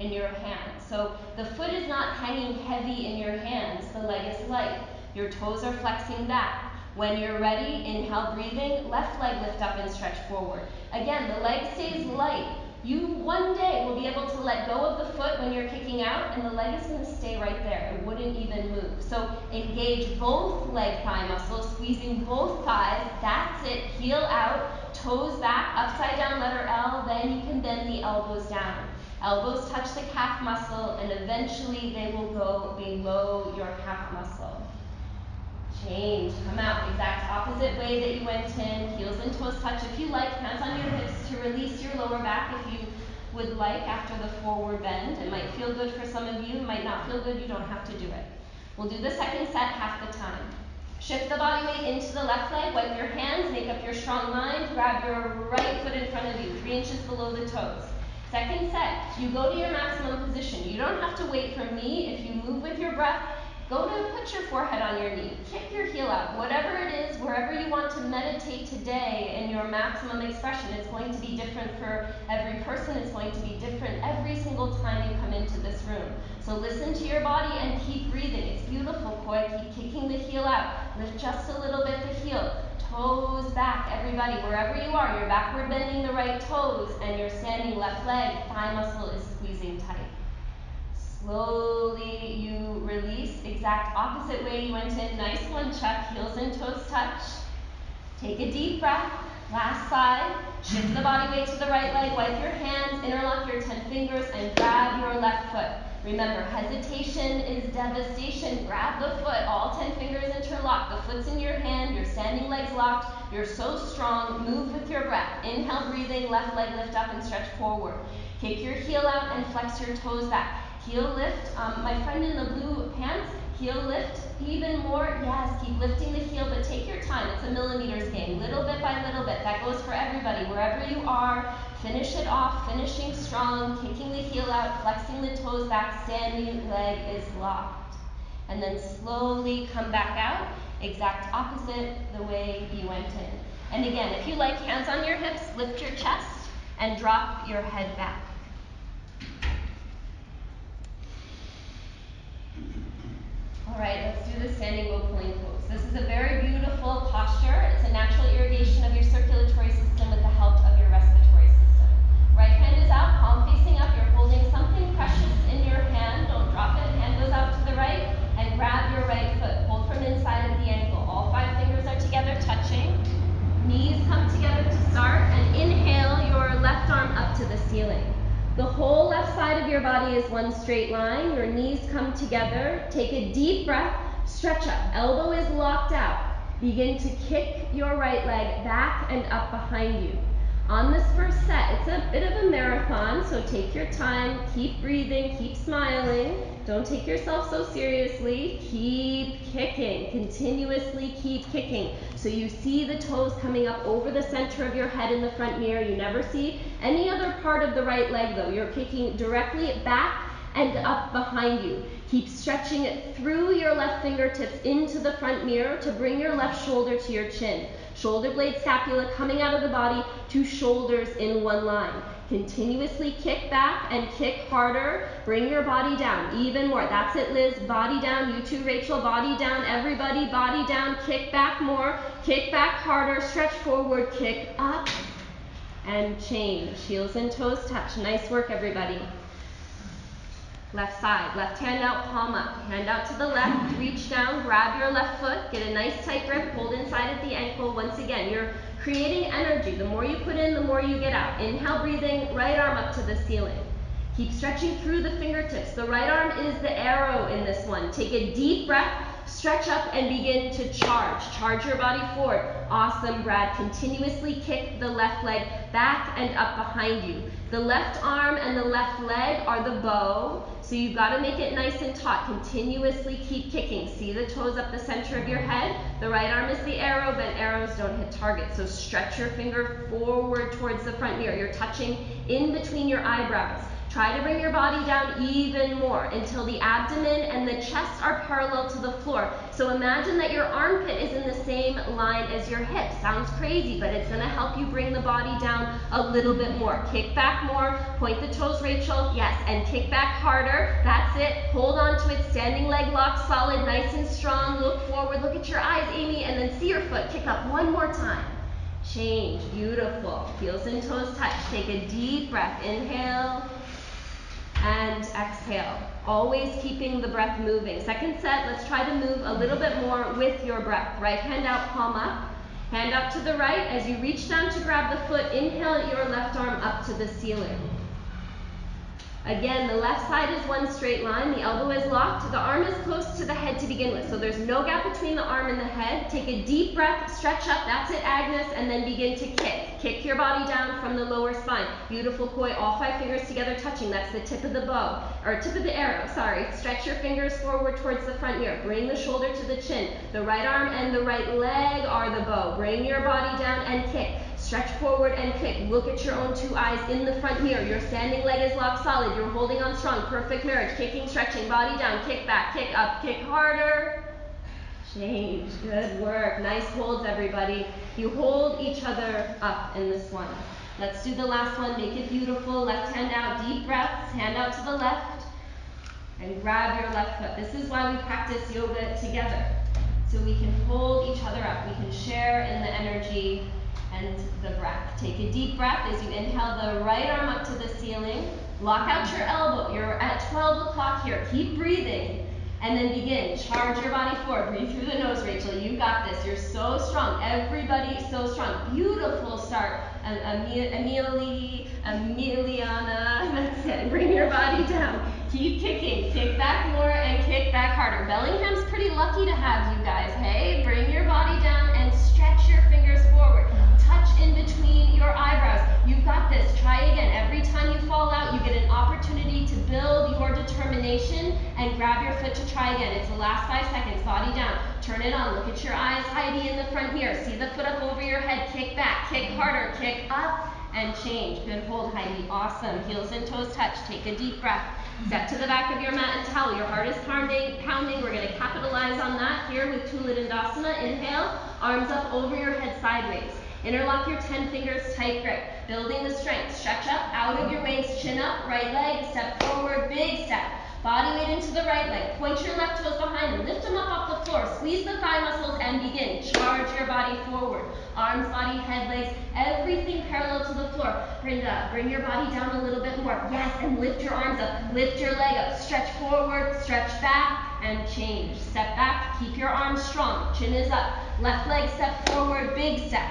in your hands. So the foot is not hanging heavy in your hands. The leg is light. Your toes are flexing back. When you're ready, inhale, breathing, left leg lift up and stretch forward. Again, the leg stays light. You one day will be able to let go of the foot when you're kicking out, and the leg is going to stay right there. It wouldn't even move. So engage both leg thigh muscles, squeezing both thighs. That's it. Heel out, toes back, upside down letter L. Then you can bend the elbows down. Elbows touch the calf muscle, and eventually they will go below your calf muscle. Change, come out, exact opposite way that you went in, heels and toes touch. If you like, hands on your hips to release your lower back if you would like after the forward bend. It might feel good for some of you, it might not feel good, you don't have to do it. We'll do the second set half the time. Shift the body weight into the left leg, wipe your hands, make up your strong mind, grab your right foot in front of you, 3 inches below the toes. Second set, you go to your maximum position. You don't have to wait for me. If you move with your breath, go to put your forehead on your knee. Kick your heel out. Whatever it is, wherever you want to meditate today in your maximum expression, it's going to be different for every person. It's going to be different every single time you come into this room. So listen to your body and keep breathing. It's beautiful, Koi. Keep kicking the heel out. Lift just a little bit the heel. Toes back, everybody. Wherever you are, you're backward bending the right toes and your standing left leg, thigh muscle is squeezing tight. Slowly you release, exact opposite way you went in. Nice one, Chuck. Heels and toes touch. Take a deep breath. Last side. Shift the body weight to the right leg. Wipe your hands, interlock your 10 fingers, and grab your left foot. Remember, hesitation is devastation. Grab the foot, all 10 fingers interlocked. The foot's in your hand, your standing leg's locked. You're so strong. Move with your breath. Inhale, breathing, left leg lift up and stretch forward. Kick your heel out and flex your toes back. Heel lift, my friend in the blue pants, heel lift even more. Yes, keep lifting the heel, but take your time. It's a millimeters game, little bit by little bit. That goes for everybody, wherever you are. Finish it off, finishing strong, kicking the heel out, flexing the toes back, standing leg is locked. And then slowly come back out, exact opposite the way you went in. And again, if you like, hands on your hips, lift your chest, and drop your head back. All right, let's do the standing bow pulling pose. This is a very beautiful posture. It's a natural irrigation of your circulatory system with the help of your respiratory system. Right hand is out, palm facing up. You're holding something precious in your hand. Don't drop it. Hand goes out to the right and grab your right foot. Hold from inside of the ankle. All 5 fingers are together, touching. Knees come together to start, and inhale your left arm up to the ceiling. The whole left side of your body is one straight line. Your knees come together. Take a deep breath. Stretch up. Elbow is locked out. Begin to kick your right leg back and up behind you. On this first set, it's a bit of a marathon, so take your time. Keep breathing. Keep smiling. Don't take yourself so seriously. Keep kicking. Continuously keep kicking. So you see the toes coming up over the center of your head in the front mirror. You never see any other part of the right leg though. You're kicking directly back and up behind you. Keep stretching it through your left fingertips into the front mirror to bring your left shoulder to your chin. Shoulder blade scapula coming out of the body, 2 shoulders in one line. Continuously kick back and kick harder. Bring your body down even more. That's it, Liz. Body down. You too, Rachel. Body down. Everybody, body down. Kick back more. Kick back harder. Stretch forward. Kick up and change. Heels and toes touch. Nice work, everybody. Left side. Left hand out, palm up. Hand out to the left. Reach down. Grab your left foot. Get a nice tight grip. Hold inside at the ankle. Once again, you're creating energy. The more you put in, the more you get out. Inhale, breathing, right arm up to the ceiling. Keep stretching through the fingertips. The right arm is the arrow in this one. Take a deep breath, stretch up, and begin to charge. Charge your body forward. Awesome, Brad. Continuously kick the left leg back and up behind you. The left arm and the left leg are the bow, so you've got to make it nice and taut. Continuously keep kicking. See the toes up the center of your head? The right arm is the arrow, but arrows don't hit target, so stretch your finger forward towards the front mirror. You're touching in between your eyebrows. Try to bring your body down even more until the abdomen and the chest are parallel to the floor. So imagine that your armpit is in the same line as your hip. Sounds crazy, but it's gonna help you bring the body down a little bit more. Kick back more, point the toes, Rachel, yes, and kick back harder. That's it, hold on to it, standing leg lock solid, nice and strong. Look forward, look at your eyes, Amy, and then see your foot. Kick up one more time. Change, beautiful. Heels and toes touch. Take a deep breath, inhale and exhale. Always keeping the breath moving. Second set, let's try to move a little bit more with your breath. Right hand out, palm up. Hand up to the right. As you reach down to grab the foot, inhale your left arm up to the ceiling. Again, the left side is one straight line, the elbow is locked, the arm is close to the head to begin with, so there's no gap between the arm and the head. Take a deep breath, stretch up, that's it, Agnes, and then begin to kick. Kick your body down from the lower spine. Beautiful koi, all 5 fingers together touching, that's the tip of the bow, or tip of the arrow, sorry. Stretch your fingers forward towards the front ear. Bring the shoulder to the chin. The right arm and the right leg are the bow. Bring your body down and kick. Stretch forward and kick. Look at your own 2 eyes in the front mirror. Your standing leg is locked solid. You're holding on strong. Perfect marriage. Kicking, stretching, body down. Kick back, kick up, kick harder. Change. Good work. Nice holds, everybody. You hold each other up in this one. Let's do the last one. Make it beautiful. Left hand out. Deep breaths. Hand out to the left. And grab your left foot. This is why we practice yoga together. So we can hold each other up. We can share in the energy and the breath. Take a deep breath as you inhale the right arm up to the ceiling. Lock out your elbow. You're at 12 o'clock here. Keep breathing. And then begin. Charge your body forward. Breathe through the nose, Rachel. You got this. You're so strong. Everybody so strong. Beautiful start. Emiliana. That's it. Bring your body down. Keep kicking. Kick back more and kick back harder. Bellingham's pretty lucky to have you guys, hey? Bring your body down and stretch your fingers forward. Touch in between your eyebrows. You've got this. Try again. Every time you fall out, you get an opportunity to build your determination and grab your foot to try again. It's the last 5 seconds. Body down. Turn it on. Look at your eyes. Heidi in the front here. See the foot up over your head. Kick back. Kick harder. Kick up and change. Good hold, Heidi. Awesome. Heels and toes touch. Take a deep breath. Step to the back of your mat and towel. Your heart is pounding. We're going to capitalize on that here with Tuladandasana. Inhale. Arms up over your head sideways. Interlock your 10 fingers, tight grip. Building the strength. Stretch up, out of your waist, chin up, right leg, step forward, big step. Body weight into the right leg. Point your left toes behind and lift them up off the floor. Squeeze the thigh muscles and begin. Charge your body forward. Arms, body, head, legs, everything parallel to the floor. Brenda, bring your body down a little bit more. Yes, and lift your arms up. Lift your leg up. Stretch forward, stretch back, and change. Step back, keep your arms strong. Chin is up. Left leg step forward, big step.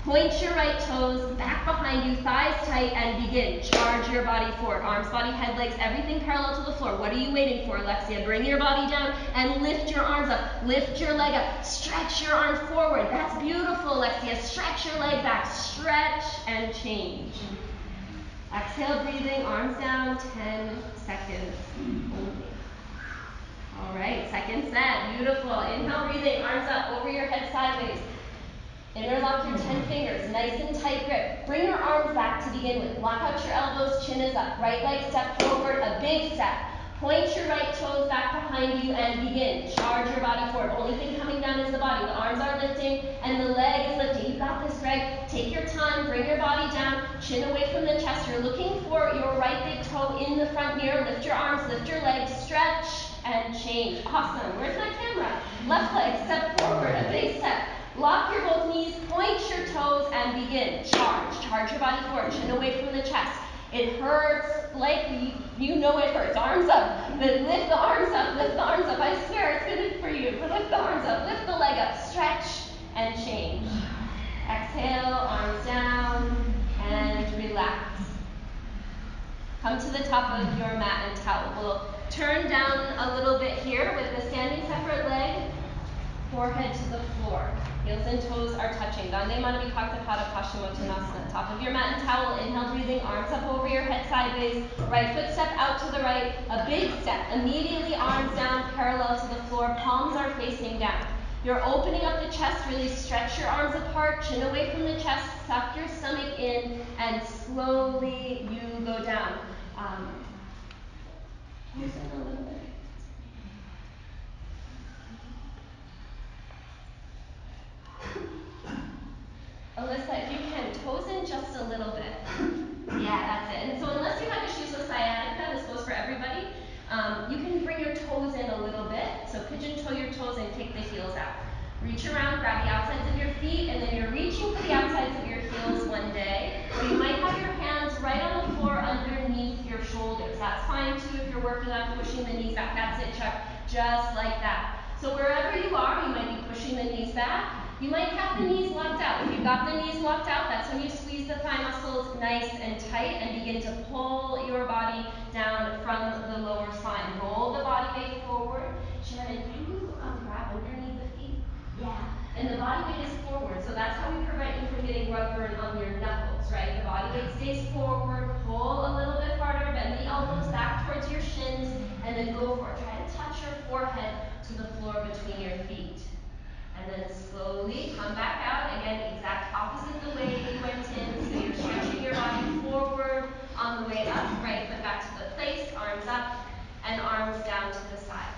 Point your right toes back behind you, thighs tight, and begin. Charge your body forward. Arms, body, head, legs, everything parallel to the floor. What are you waiting for, Alexia? Bring your body down and lift your arms up. Lift your leg up. Stretch your arm forward. That's beautiful, Alexia. Stretch your leg back. Stretch and change. Exhale, breathing, arms down, 10 seconds only. All right, second set. Beautiful. Inhale, breathing, arms up, over your head sideways. Interlock your 10 fingers, nice and tight grip. Bring your arms back to begin with. Lock out your elbows, chin is up. Right leg step forward, a big step. Point your right toes back behind you and begin. Charge your body forward. Only thing coming down is the body. The arms are lifting and the leg is lifting. You got this, Greg. Take your time, bring your body down, chin away from the chest. You're looking for your right big toe in the front mirror. Lift your arms, lift your legs, stretch and change. Awesome. Where's my camera? Left leg, step forward, a big step. Lock your both knees, point your toes, and begin. Charge. Charge your body forward, chin away from the chest. It hurts like you know it hurts. Arms up. But lift the arms up, lift the arms up. I swear it's good for you. But lift the arms up, lift the leg up, stretch, and change. Exhale, arms down, and relax. Come to the top of your mat and towel. We'll turn down a little bit here with the standing separate leg, forehead to the floor. Heels and toes are touching. Dande Manavipakta Pada Paschimottanasana. Top of your mat and towel. Inhale, breathing, arms up over your head sideways. Right foot step out to the right. A big step. Immediately arms down, parallel to the floor. Palms are facing down. You're opening up the chest. Really stretch your arms apart. Chin away from the chest. Suck your stomach in, and slowly you go down. Toes in a little bit. Alyssa, if you can, toes in just a little bit. Yeah, that's it. And so unless you have issues with sciatica, this goes for everybody, you can bring your toes in a little bit. So pigeon toe your toes and kick the heels out. Reach around, grab the outsides of your feet, and then you're reaching for the outsides of your heels one day. Or you might have your hands right on the floor underneath your shoulders. That's fine too if you're working on pushing the knees back. That's it, Chuck. Just like that. So wherever you are, you might be pushing the knees back. You might have the knees locked out. If you've got the knees locked out, that's when you squeeze the thigh muscles nice and tight and begin to pull your body down from the lower spine. Roll the body weight forward. Shannon, can you grab underneath the feet? Yeah. And the body weight is forward, so that's how we prevent you from getting rug burn on your knuckles, right? The body weight stays forward, pull a little bit harder, bend the elbows back towards your shins, and then go for it. Try to touch your forehead to the floor between your feet. And then slowly come back out. Again, exact opposite the way you went in. So you're stretching your body forward on the way up. Right foot back to the place, arms up, and arms down to the side.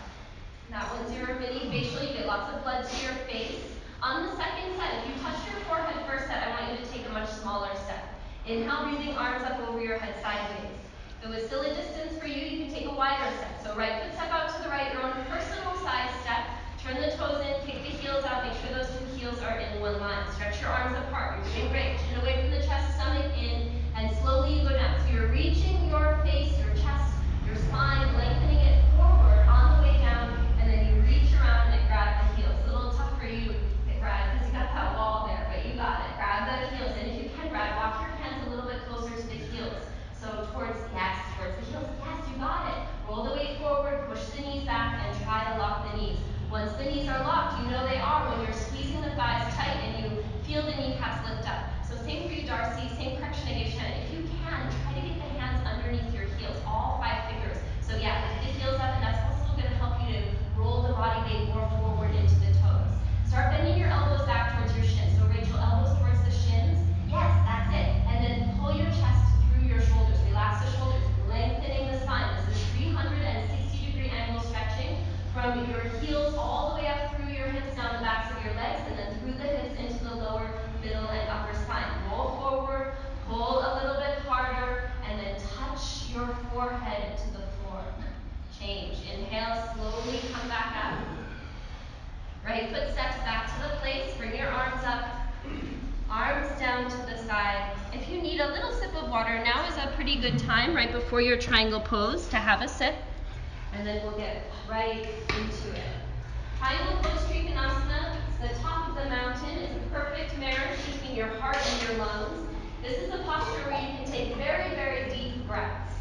That one's your mini facial. You get lots of blood to your face. On the second set, if you touched your forehead first set, I want you to take a much smaller step. Inhale, breathing, arms up over your head sideways. If it was still a distance for you, you can take a wider step. So right foot step out to the right, your own personal size step. Turn the toes in, kick the heels out, make sure those two heels are in one line. Stretch your arms apart, you're doing great. Chin away from the chest, stomach in, and slowly you go down. So you're reaching your face, your chest, your spine, lengthening it forward on the way down, and then you reach around and grab the heels. A little tough for you, Brad, because you got that wall there, but you got it. Grab the heels, and if you can, Brad, walk your hands a little bit closer to the heels. So towards the heels. Yes, you got it. Roll the weight forward, push the knees back, and try to lock the knees. Once the knees are locked, you know they are when you're squeezing the thighs tight and you feel the kneecaps lift up. So same for you, Darcy, same correction again, Shannon. If you can, try to get the hands underneath your heels, all 5 fingers. So yeah, lift the heels up, and that's also going to help you to roll the body weight more forward into the toes. Start bending your elbows back towards your shins. So Rachel, elbows towards the shins. Yes, that's it. And then pull your chest through your shoulders. Relax the shoulders, lengthening the spine. This is 360-degree angle stretching from your heels all the way up through your hips, down the backs of your legs, and then through the hips into the lower, middle, and upper spine. Roll forward, pull a little bit harder, and then touch your forehead to the floor. Change. Inhale, slowly come back up. Right foot steps back to the place. Bring your arms up. Arms down to the side. If you need a little sip of water, now is a pretty good time right before your triangle pose to have a sip. And then we'll get right into it. Triangle pose Trikonasana, it's the top of the mountain. It's a perfect marriage between your heart and your lungs. This is a posture where you can take very, very deep breaths.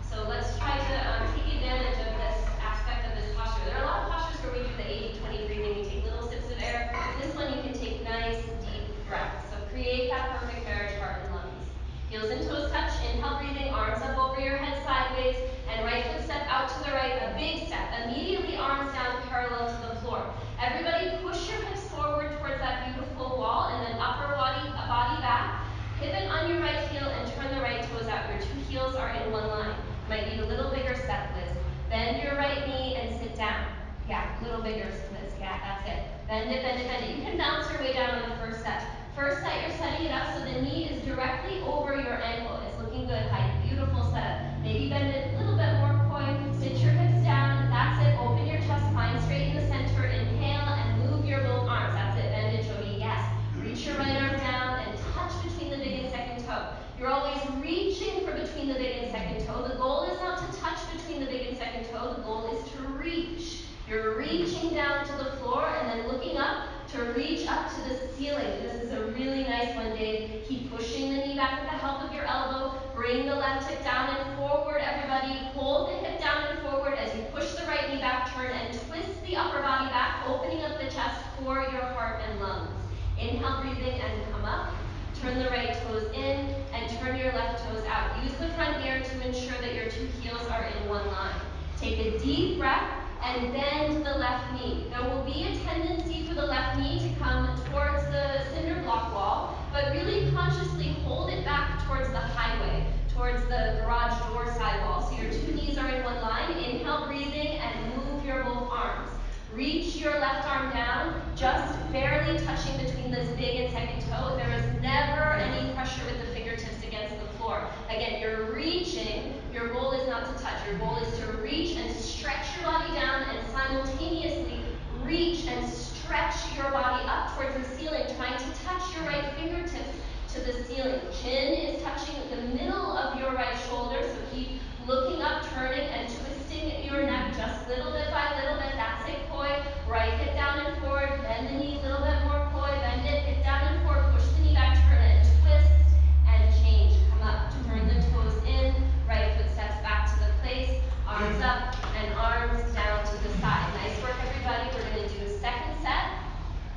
So let's try to take advantage of this aspect of this posture. There are a lot of postures where we do the 80-20 breathing. We take little sips of air. This one you can take nice, deep breaths. So create that perfect marriage, heart and lungs. Heels and toes touch. Inhale, breathing, arms up over your head sideways, and right foot step out to the right, a big step. Immediately arms down parallel to the floor. Everybody push your hips forward towards that beautiful wall, and then upper body back. Pivot on your right heel and turn the right toes out. Your two heels are in one line. Might need a little bigger step, Liz. Bend your right knee and sit down. Yeah, a little bigger, Liz. Yeah, that's it. Bend it, bend it, bend it. You can bounce your way down on the first set. First set, you're setting it up so the knee is directly over your ankle. It's looking good, Heidi. Beautiful setup. Maybe bend it a little bit more, Koi. Sit your hips down. That's it. Open your chest. Find straight in the center. Inhale and move your both arms. That's it. Bend it, Jody. Yes. Reach your right arm down and touch between the big and second toe. You're always reaching for between the big and second toe. The goal is not to touch between the big and second toe. The goal is to reach. You're reaching down to the floor and then looking up to reach up to the ceiling. This is a really nice one, Dave. Keep pushing the knee back with the help of your elbow. Bring the left hip down and forward, everybody. Hold the hip down and forward as you push the right knee back. Turn and twist the upper body back, opening up the chest for your heart and lungs. Inhale, breathing, and come up. Turn the right toes in and turn your left toes out. Use the front ear to ensure that your two heels are in one line. Take a deep breath and bend the left knee. There will be a tendency for the left knee to come towards the cinder block wall, but really consciously hold it back towards the highway, towards the garage door sidewall. stretch your body up towards the ceiling, trying to touch your right fingertips to the ceiling. Chin is touching the middle of your right shoulder, so keep looking up, turning and twisting your neck just little bit by little bit. That's it, koi. Right hip down and forward, bend the knee, little bit more koi, bend it, hip down and forward, push the knee back, turn it, twist and change. Come up, turn the toes in, right foot steps back to the place, arms up and arms down to the side. Nice work, everybody. We're going to do a second set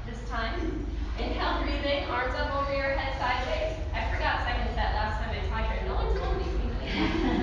this time. Inhale, breathing, arms up over your head sideways. I forgot second set last time I taught here. No one told me.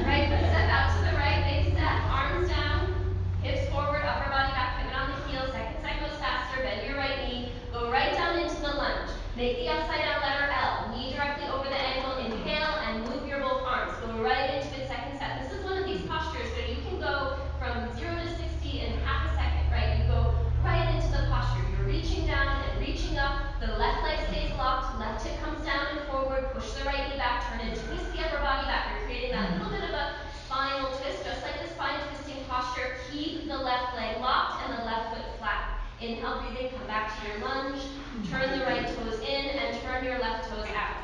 Right foot step out to the right, big step, arms down, hips forward, upper body back, pivot on the heel. Second set goes faster, bend your right knee, go right down into the lunge. Make the upside down letter L, knee directly over the ankle, inhale and move your both arms. Go right into it, second set. This is one of these postures where you can go from 0 to 60 in half a second, right? You go right into the posture. You're reaching down and reaching up. The left leg stays locked. Left hip comes down and forward. Push the right knee back. Turn and twist the upper body back. You're creating that little bit of a spinal twist, just like the spine twisting posture. Keep the left leg locked and the left foot flat. Inhale, breathing. Come back to your lunge. Turn the right toes in and turn your left toes out.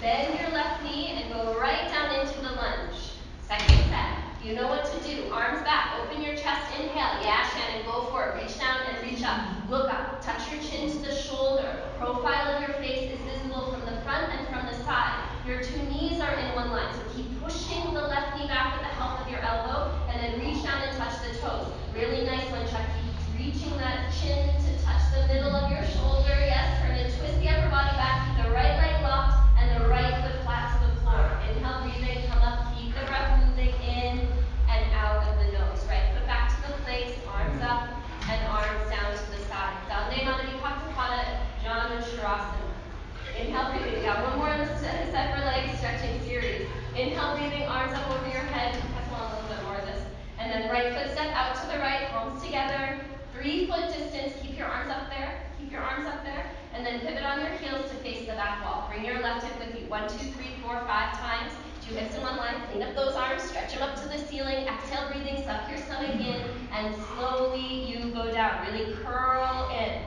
Bend your left knee and go right down into the lunge. Second set. You know what to do. Arms back. Open your chest. Inhale. Yeah, Shannon, go for it. Reach down and reach up. Look up. Touch your chin to the shoulder. Profile of your face is visible from the front and from the side. Your two knees are in one line, so keep pushing the left knee back with the help of your elbow, and then reach down and touch the toes. Really nice one, Chuck. Keep reaching that chin to touch the middle of your shoulder. Yes, turn and twist the upper body back. Keep the right leg locked and the right foot flat to the floor. Inhale, breathing, come up, keep the breath moving in and out of the nose. Right foot back to the place, arms up and arms down to the side. Dande Manadipaktapada Janushrasana. Inhale, breathing. Got one more in the separate leg stretching series. Inhale, breathing, arms up over your head. Pass along a little bit more of this. And then right foot step out to the right, palms together. 3-foot distance. Keep your arms up there. Keep your arms up there. And then pivot on your heels to face the back wall. Bring your left hip with you. 1, 2, 3, 4, 5 times. 2 hips in one line. Clean up those arms. Stretch them up to the ceiling. Exhale, breathing. Suck your stomach in. And slowly you go down. Really curl in.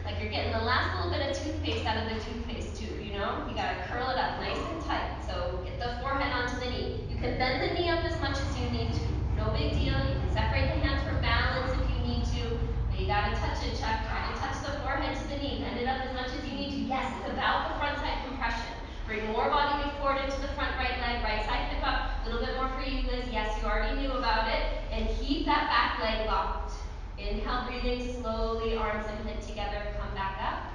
Like you're getting the last little bit of toothpaste out of the toothpaste tube, you know? You gotta curl it up nice and tight. So get the forehead onto the knee. You can bend the knee up as much as you need to. No big deal. You can separate the hands for balance if you need to. But you gotta touch it, Chuck. Try to touch the forehead to the knee. Bend it up as much as you need to. Yes, it's about the front side compression. Bring more body weight forward into the front right leg. Right side hip up. A little bit more for you, Liz. Yes, you already knew about it. And keep that back leg locked. Inhale, breathing slowly, arms and hip together, come back up.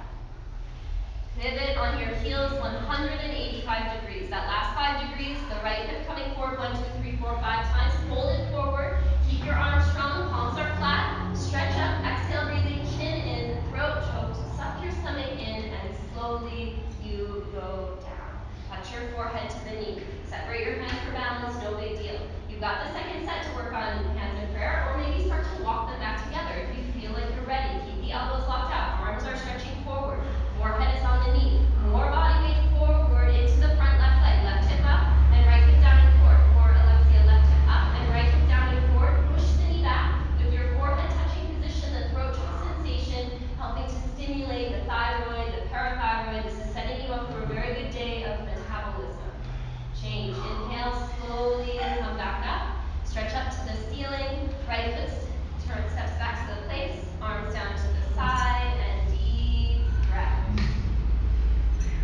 Pivot on your heels 185 degrees. That last 5 degrees, the right hip coming forward 1, 2, 3, 4, 5 times. Hold it forward. Keep your arms strong, palms are flat. Stretch up, exhale, breathing, chin in, throat choked. Suck your stomach in and slowly you go down. Touch your forehead to the knee. Separate your hands for balance, no big deal. You've got the second set to work on hands in prayer, or maybe start to walk them back together if you feel like you're ready. Keep the elbows locked out, arms are stretching forward, forehead is on the knee. More body weight forward into the front left leg, left hip up and right hip down and forward. More Alexia, left hip up and right hip down and forward. Push the knee back with your forehead touching position, the throat choke sensation, helping to stimulate the thyroid, the parathyroid. This is setting you up for a very good day of metabolism. Change. Inhale, slowly come back up. Stretch up to the ceiling. Right foot steps back to the place. Arms down to the side and deep breath.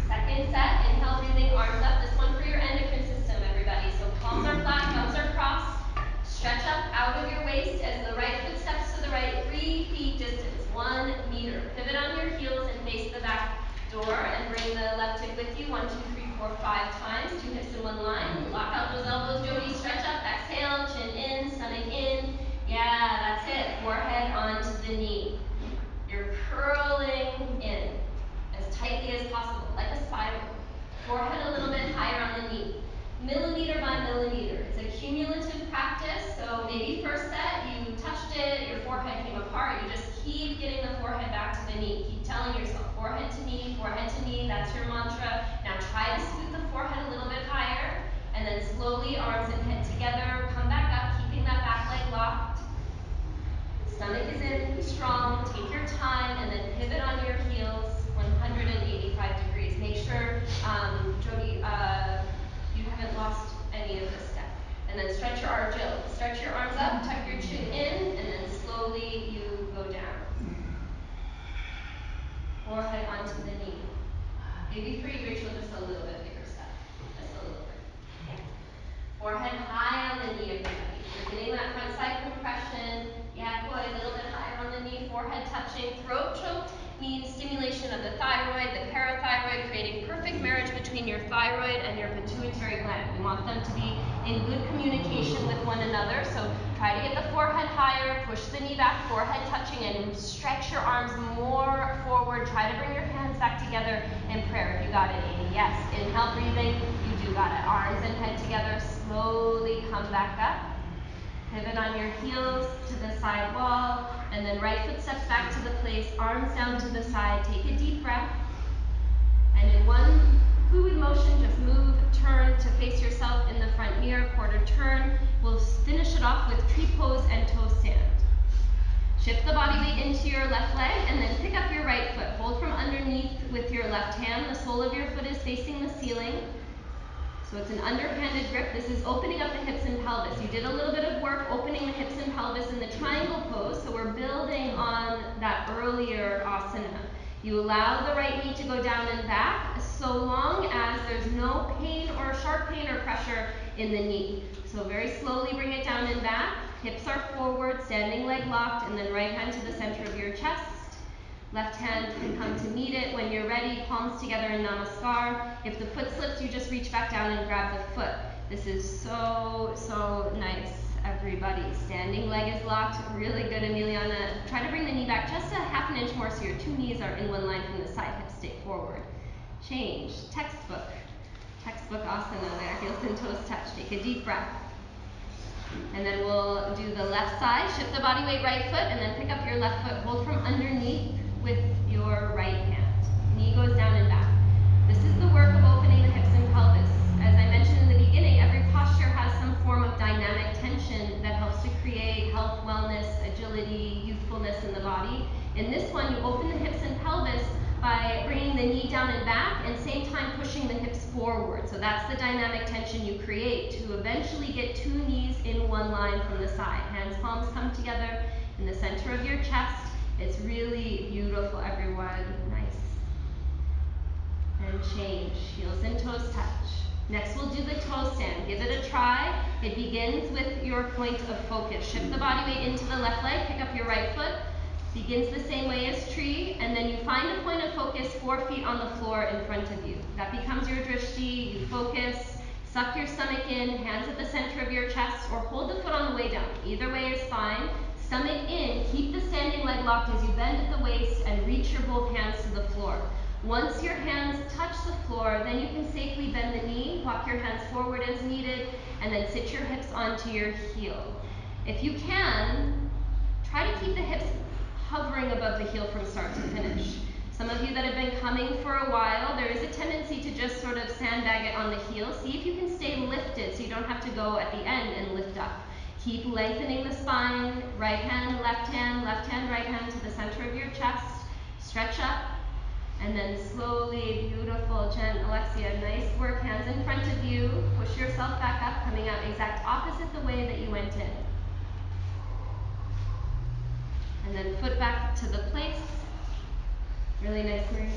Second set. Inhale, breathing, arms up. This one for your endocrine system, everybody. So palms are flat, thumbs are crossed. Stretch up out of your waist as the right foot steps to the right. 3 feet distance, 1 meter. Pivot on your heels and face the back door and bring the left hip with you 1, 2, 3, 4, 5 times. 2 hips in one line. Lock out those elbows, Jody. Stretch up. Exhale. Chin in. Stomach in. Yeah, that's it. Forehead onto the knee. You're curling in as tightly as possible, like a spiral. Forehead a little bit higher on the knee. Millimeter by millimeter. It's a cumulative practice, so maybe first set you touched it, your forehead came apart, you just keep getting the forehead back to the knee. Keep telling yourself, forehead to knee, that's your mantra. Now try to scoot the forehead a little bit higher, and then slowly arms and head together, come back up, keeping that back leg locked. Stomach is in, strong, take your time, and then forehead onto the knee. Maybe for you, Rachel, just a little bit bigger step. Just a little bit. Forehead high on the knee, everybody. You're getting that front side compression. Yeah, boy, a little bit higher on the knee, forehead touching. Throat choke means stimulation of the thyroid, the parathyroid, creating perfect marriage between your thyroid and your pituitary gland. We want them to be in good communication with one another. So try to get the forehead higher, push the knee back, forehead touching, and stretch your arms more forward. Try to bring your hands back together in prayer if you got it, Amy. Yes, inhale, breathing, you do got it. Arms and head together, slowly come back up. Pivot on your heels to the side wall, and then right foot steps back to the place, arms down to the side. Take a deep breath. And in one fluid motion, just move, turn to face yourself in the front mirror, quarter turn. We'll finish it off with tree pose and toe stand. Shift the body weight into your left leg, and then pick up your right foot. Hold from underneath with your left hand. The sole of your foot is facing the ceiling. So it's an underhanded grip. This is opening up the hips and pelvis. You did a little bit of work opening the hips and pelvis in the triangle pose, so we're building on that earlier asana. You allow the right knee to go down and back, so long as there's no pain or sharp pain or pressure in the knee. So very slowly bring it down and back. Hips are forward, standing leg locked, and then right hand to the center of your chest. Left hand can come to meet it. When you're ready, palms together in Namaskar. If the foot slips, you just reach back down and grab the foot. This is so, so nice, everybody. Standing leg is locked. Really good, Emiliana. Try to bring the knee back just a half an inch more so your two knees are in one line from the side. Hips stay forward. Change. Textbook. Textbook asana there. Heels and toes touch. Take a deep breath. And then we'll do the left side. Shift the body weight right foot, and then pick up your left foot. Hold from underneath with your right hand. Knee goes down and back. This is the work of opening the hips and pelvis. As I mentioned in the beginning, every posture has some form of dynamic tension that helps to create health, wellness, agility, youthfulness in the body. In this one, you open the hips and pelvis by bringing the knee down and back and same time pushing the hips forward. So that's the dynamic tension you create to eventually get two knees in one line from the side. Hands, palms come together in the center of your chest. It's really beautiful, everyone. Nice. And change. Heels and toes touch. Next, we'll do the toe stand. Give it a try. It begins with your point of focus. Shift the body weight into the left leg. Pick up your right foot. Begins the same way as tree, and then you find a point of focus 4 feet on the floor in front of you. That becomes your drishti. You focus. Suck your stomach in. Hands at the center of your chest, or hold the foot on the way down. Either way is fine. Stomach in, keep the standing leg locked as you bend at the waist and reach your both hands to the floor. Once your hands touch the floor, then you can safely bend the knee, walk your hands forward as needed, and then sit your hips onto your heel. If you can, try to keep the hips hovering above the heel from start to finish. Some of you that have been coming for a while, there is a tendency to just sort of sandbag it on the heel. See if you can stay lifted so you don't have to go at the end and lift up. Keep lengthening the spine, right hand, right hand to the center of your chest. Stretch up, and then slowly, beautiful, Alexia, nice work, hands in front of you. Push yourself back up, coming out exact opposite the way that you went in. And then foot back to the place. Really nice, Marie.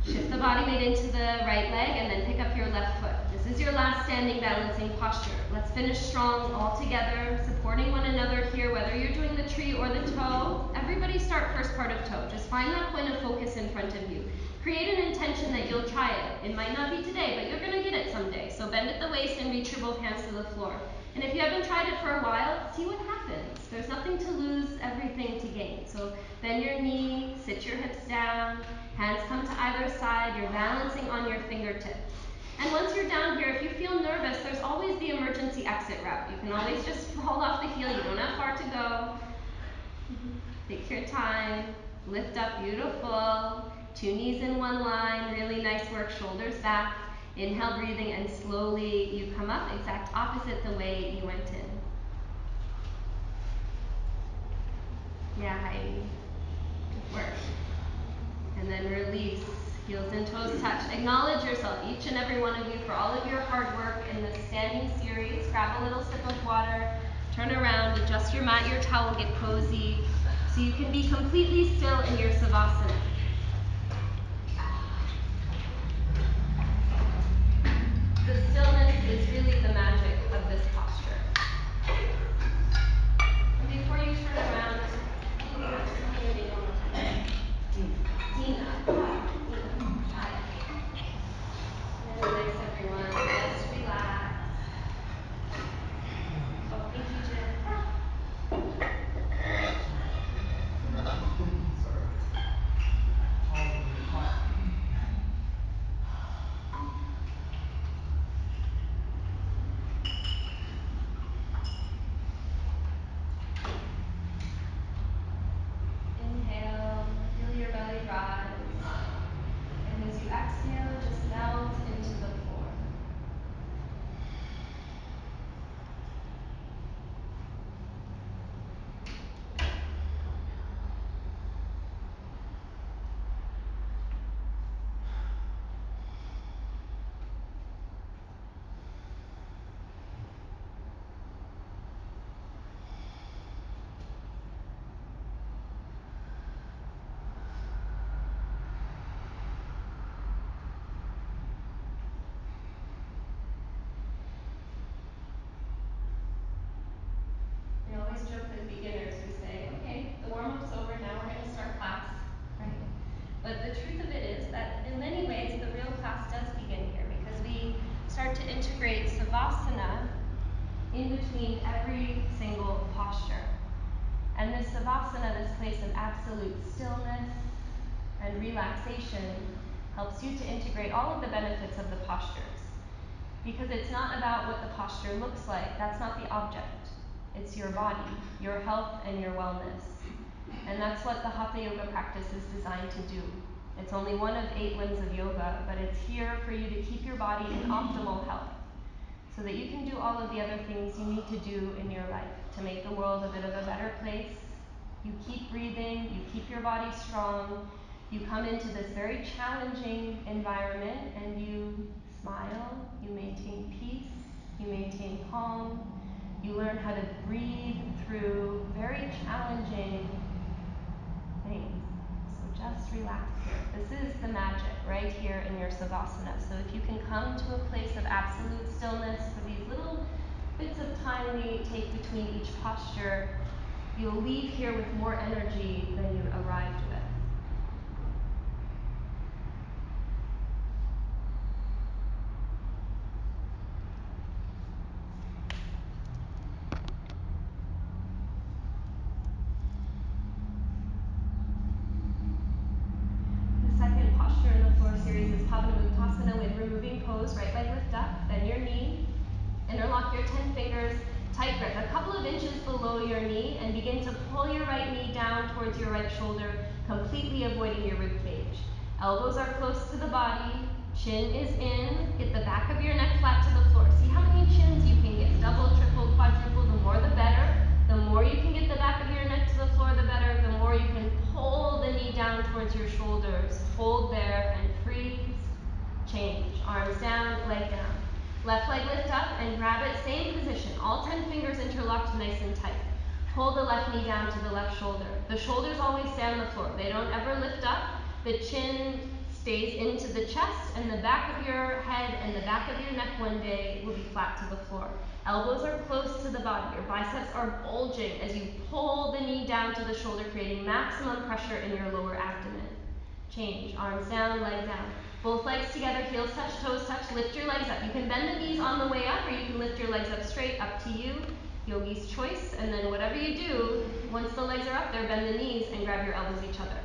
Shift the body weight into the right leg and then pick up your left foot. This is your last standing balancing posture. Let's finish strong all together, supporting one another here, whether you're doing the tree or the toe. Everybody start first part of toe. Just find that point of focus in front of you. Create an intention that you'll try it. It might not be today, but you're going to get it someday. So bend at the waist and reach your both hands to the floor. And if you haven't tried it for a while, see what happens. There's nothing to lose, everything to gain. So bend your knee, sit your hips down, hands come to either side, you're balancing on your fingertips. And once you're down here, if you feel nervous, there's always the emergency exit route. You can always just fall off the heel, you don't have far to go. Take your time, lift up, beautiful. Two knees in one line, really nice work, shoulders back. Inhale, breathing, and slowly you come up, exact opposite the way you went in. Yeah, Heidi. Good work. And then release, heels and toes touch. Acknowledge yourself, each and every one of you, for all of your hard work in this standing series. Grab a little sip of water, turn around, adjust your mat, your towel, get cozy, so you can be completely still in your savasana. start to integrate Savasana in between every single posture. And this Savasana, this place of absolute stillness and relaxation, helps you to integrate all of the benefits of the postures. Because it's not about what the posture looks like. That's not the object. It's your body, your health, and your wellness. And that's what the Hatha Yoga practice is designed to do. It's only one of 8 limbs of yoga, but it's here for you to keep your body in optimal health so that you can do all of the other things you need to do in your life to make the world a bit of a better place. You keep breathing, you keep your body strong, you come into this very challenging environment and you smile, you maintain peace, you maintain calm, you learn how to breathe through very challenging things. So just relax here. This is the magic right here in your Savasana. So if you can come to a place of absolute stillness for these little bits of time we take between each posture, you'll leave here with more energy than you arrived with. The second posture in the floor series is Pavanamuktasana with removing pose, right leg lift up, bend your knee, interlock your 10 fingers, tight grip, a couple of inches below your knee, and begin to pull your right knee down towards your right shoulder, completely avoiding your rib cage. Elbows are close to the body, chin is in, get the back of your neck flat to the floor. See how many chins you can get, double, triple, quadruple, the more the better. The more you can get the back of your neck to the floor, the better. The more you can pull the knee down towards your shoulders, hold there and freeze, change. Arms down, leg down. Left leg lift up and grab it, same position. All 10 fingers interlocked nice and tight. Pull the left knee down to the left shoulder. The shoulders always stay on the floor. They don't ever lift up. The chin stays into the chest, and the back of your head and the back of your neck one day will be flat to the floor. Elbows are close to the body. Your biceps are bulging as you pull the knee down to the shoulder, creating maximum pressure in your lower abdomen. Change. Arms down, leg down. Both legs together, heels touch, toes touch. Lift your legs up. You can bend the knees on the way up, or you can lift your legs up straight, up to you. Yogi's choice. And then whatever you do, once the legs are up there, bend the knees and grab your elbows each other.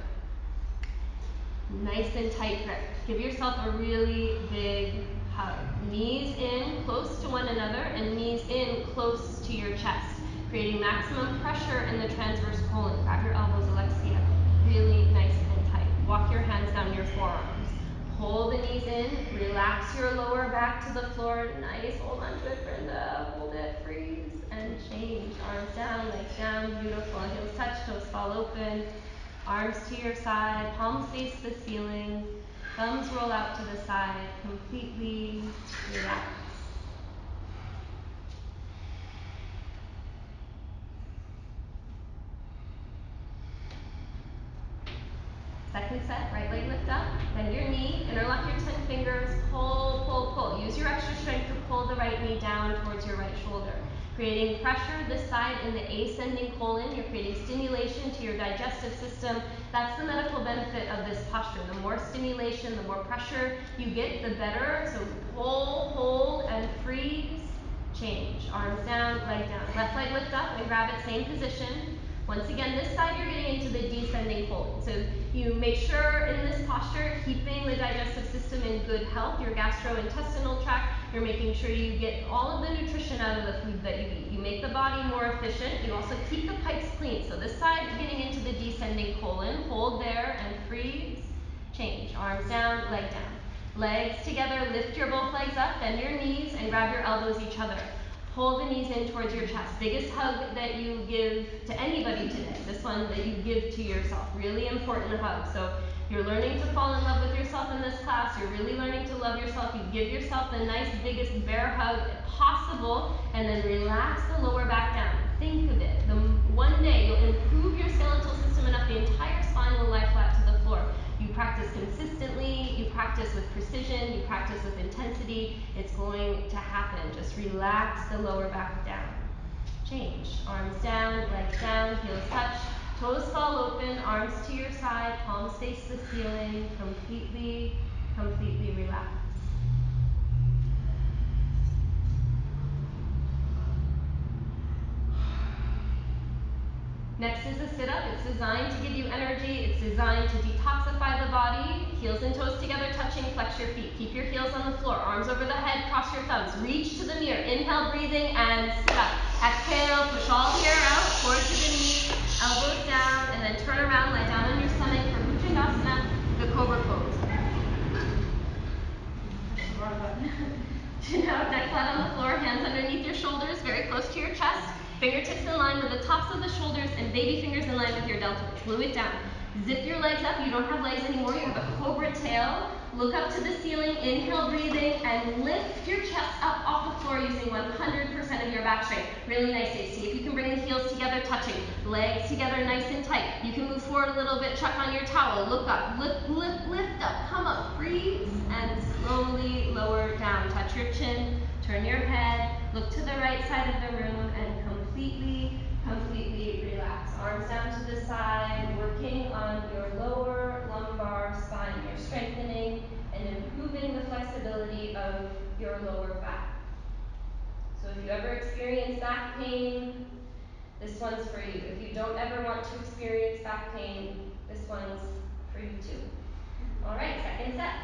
Nice and tight grip. Give yourself a really big hug. Knees in close to one another and knees in close to your chest, creating maximum pressure in the transverse colon. Grab your elbows, Alexia. Really nice and tight. Walk your hands down your forearms. Pull the knees in. Relax your lower back to the floor. Nice. Hold on to it, Brenda. Hold it. Freeze and change. Arms down, legs down. Beautiful. Heels touch, toes fall open. Arms to your side, palms face the ceiling, thumbs roll out to the side, completely relax. Second set, right leg lift up, bend your knee, interlock your 10 fingers, pull, pull, pull. Use your extra strength to pull the right knee down towards your right shoulder. Creating pressure this side in the ascending colon. You're creating stimulation to your digestive system. That's the medical benefit of this posture. The more stimulation, the more pressure you get, the better. So pull, hold, and freeze. Change. Arms down, leg down. Left leg lift up and grab it, same position. Once again, this side you're getting into the descending colon. So you make sure in this posture, keeping the digestive system in good health, your gastrointestinal tract, you're making sure you get all of the nutrition out of the food that you eat. You make the body more efficient. You also keep the pipes clean. So this side getting into the descending colon. Hold there and freeze. Change. Arms down, leg down. Legs together, lift your both legs up, bend your knees, and grab your elbows each other. Pull the knees in towards your chest. Biggest hug that you give to anybody today. This one that you give to yourself. Really important hug. So you're learning to fall in love with yourself in this class. You're really learning to love yourself. You give yourself the nice, biggest bear hug possible, and then relax the lower back down. Think of it. One day you'll improve your skeletal system enough, the entire spine will lie flat to the floor. You practice consistently, you practice with precision, you practice with intensity, it's going to happen. Just relax the lower back down. Change. Arms down, legs down, heels touch, toes fall open, arms to your side, palms face the ceiling, completely relax. Next is a sit-up. It's designed to give you energy. It's designed to detoxify the body. Heels and toes together touching, flex your feet. Keep your heels on the floor, arms over the head, cross your thumbs. Reach to the mirror. Inhale, breathing, and sit up. Exhale, push all the air out, forward to the knees, elbows down, and then turn around, lie down on your stomach for Bhujangasana, the cobra pose. Push the wrong button. Now, neck flat on the floor, hands underneath your shoulders, very close to your chest. Fingertips in line with the tops of the shoulders and baby fingers in line with your deltoids. Glue it down. Zip your legs up. You don't have legs anymore. You have a cobra tail. Look up to the ceiling. Inhale, breathing, and lift your chest up off the floor using 100% of your back strength. Really nice, Dave. See if you can bring the heels together, touching. Legs together, nice and tight. You can move forward a little bit. Chuck on your towel. Look up. Lift, lift, lift up. Come up. Freeze and slowly lower down. Touch your chin. Turn your head. Look to the right side of the room and completely relax. Arms down to the side, working on your lower lumbar spine. You're strengthening and improving the flexibility of your lower back. So if you ever experience back pain, this one's for you. If you don't ever want to experience back pain, this one's for you too. All right, second set.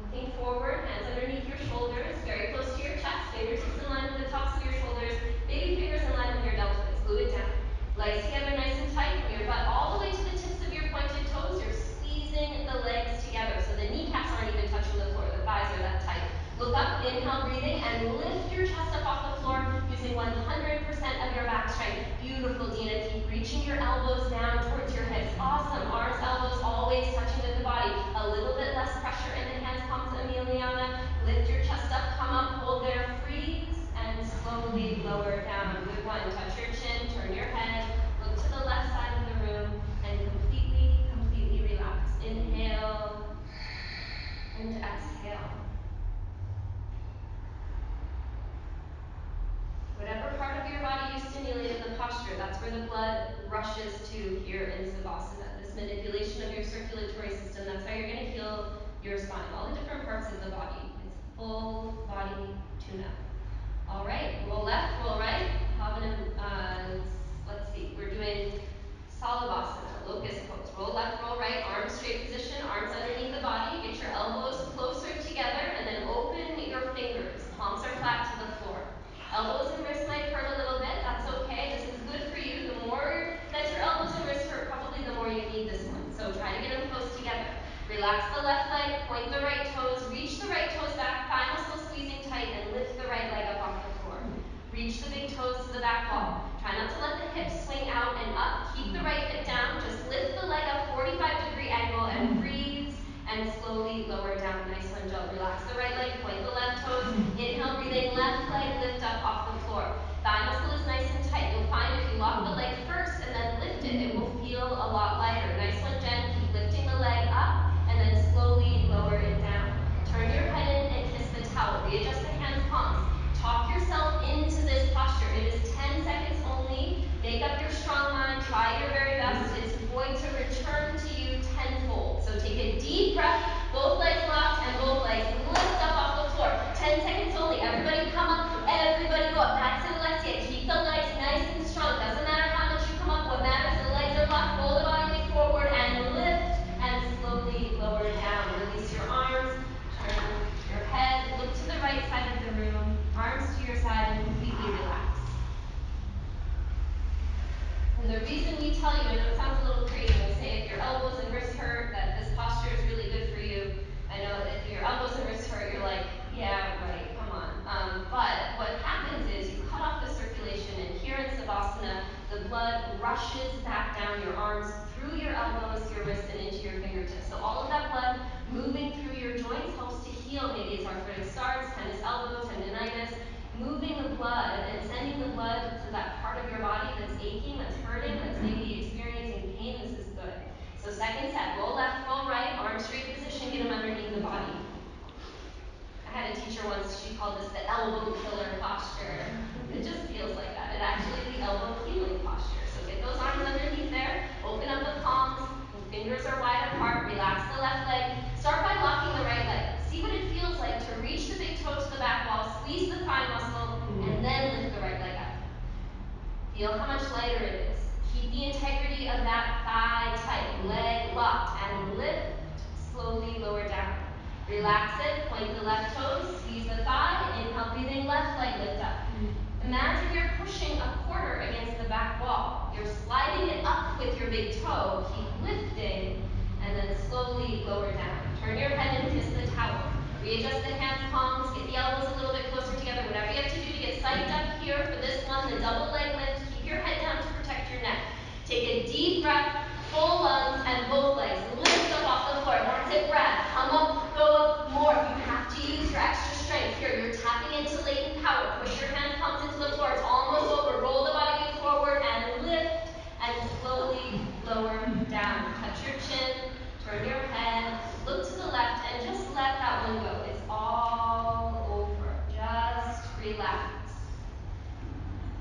Looking forward, hands underneath your shoulders, very close to your chest, fingertips in line with the tops of your shoulders, baby fingers in line with your deltoids. Glue it down. Legs together nice and tight from your butt all the way to the tips of your pointed toes. You're squeezing the legs together so the kneecaps aren't even touching the floor. The thighs are that tight. Look up, inhale, breathing, and lift your chest up off the floor using 100% of your back strength. Beautiful, Dina. Keep reaching your elbows down towards your hips. Awesome. Arms, elbows always touching with the body. A little bit less pressure in the hands, palms, Emiliana. Lift your chest up, come up, hold there, freeze, and slowly lower down. Good one. Touch your chin, turn your head, look to the left side of the room, and completely relax. Inhale and exhale. Whatever part of your body you stimulate in the posture, that's where the blood rushes to here in Savasana. This manipulation of your circulatory system, that's how you're going to heal your spine. All the different parts of the body. It's full body tune-up. All right, roll left, roll right. Let's see, we're doing Salabhasana, locust pose. Roll left, roll right, arms straight position, arms underneath the body. Get your elbows closer together and then open your fingers. Palms are flat to the floor. Elbows and wrists might hurt a little bit. That's okay. This is good for you. The more that your elbows and wrists hurt, probably the more you need this one. So try to get them close together. Relax the left leg, point the right toes, reach the right toes back, thigh muscles squeezing tight, and lift the right leg up off the floor. Reach the big toes to the back wall. Try not to let the hips swing out and up. Keep the right hip down. Just lift the leg up 45-degree angle and freeze and slowly lower down. Nice one, Jill. Relax the right leg, point the left toes. Inhale, breathing, left leg lift up off the floor. Thigh muscle is nice and tight. You'll find if you lock the leg first and then lift it, it will feel a lot lighter. Nice one, Jen. Keep lifting the leg up and then slowly lower it down. Turn your head in and kiss the towel. Readjust the hands, palms. Talk yourself into this posture. It is 10 seconds only. Make up your strong mind. Try your very best. It's going to return to you tenfold. So take a deep breath. Both legs locked. Relax it, point the left toes, squeeze the thigh, inhale, breathing, left leg lift up. Imagine you're pushing a quarter against the back wall. You're sliding it up with your big toe, keep lifting, and then slowly lower down. Turn your head and kiss the towel. Readjust the hands, palms, get the elbows a little bit closer together. Whatever you have to do to get psyched up here for this one, the double leg lift. Keep your head down to protect your neck. Take a deep breath, full lungs, and both legs. Lift up off the floor. That's it, grab. Come up, go up more. If you have to use your extra strength, here, you're tapping into latent power. Push your hands, palms into the floor. It's almost over. Roll the body weight forward and lift and slowly lower down. Touch your chin, turn your head, look to the left, and just let that one go. It's all over. Just relax.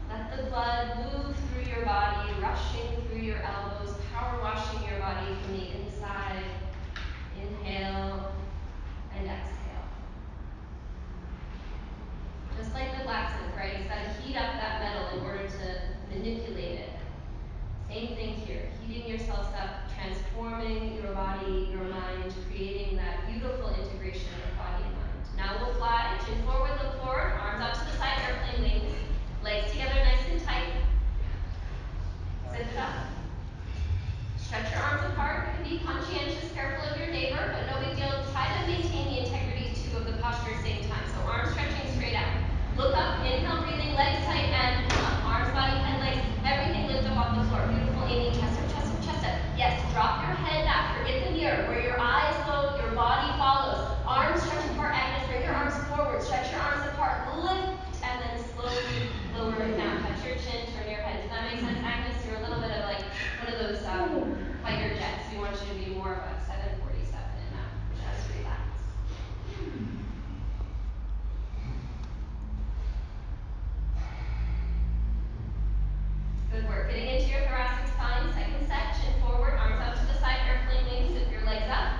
Let the blood move through your body, rushing through your elbows, power washing your body from the inside. Inhale and exhale. Just like the blacksmith, right? He's got to heat up that metal in order to manipulate it. Same thing here. Heating yourselves up, transforming your body, your mind, creating that beautiful integration of body and mind. Now we'll fly. Chin forward, look forward. Arms out to the side, airplane wings. Legs together nice and tight. Zip it up. Stretch your arms apart. You can be conscientious, careful of your neighbor, but no big deal. Try to maintain the integrity too of the posture at the same time. So arms stretching straight out. Look up, inhale, breathing, legs tight, and come up. Arms, body, head, legs, everything lift up off the floor. Beautiful, Amy. Chest up, chest up, chest up. Yes, drop your head back. Forget the mirror. Where your eyes go, your body follows. Arms stretch apart, Agnes. Bring your arms forward. Stretch your arms apart. Lift, and then slowly lower it down. Touch your chin, turn your head. Does that make sense, Agnes? You're a little bit of like one of those fighter jets. We want you to be more of a 747 in that. Just relax. Good work. Getting into your thoracic spine. Second set. Chin forward. Arms out to the side. Airplane wings. Zip your legs up.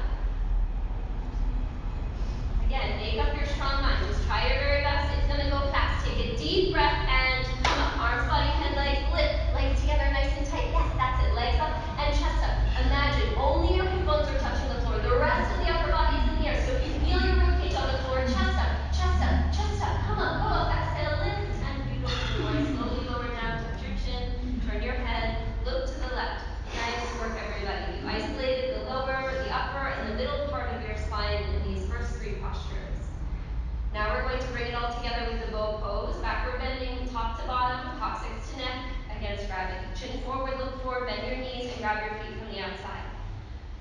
Again, make up your strong mind. Just try your very best. It's going to go fast. Take a deep breath and come up. Arms, body, head, legs, lift. Legs together nice and tight. Yes, that's it. Legs up and chest up. Imagine only your hip bones are touching the floor. The rest of the upper body is in the air. So if you feel your ribcage on the floor, chest up, chest up, chest up. Come up, go up. Exhale, lift, and beautiful. You want to slowly lower down. Touch your chin. Turn your head. Look to the left. Nice work, everybody. You've isolated the lower, the upper, and the middle part of your spine in these first three postures. Now we're going to bring it all together with the bow pose. Backward bending, top to bottom, coccyx to neck, against gravity. Chin forward, look forward, bend your knees, and grab your feet from the outside.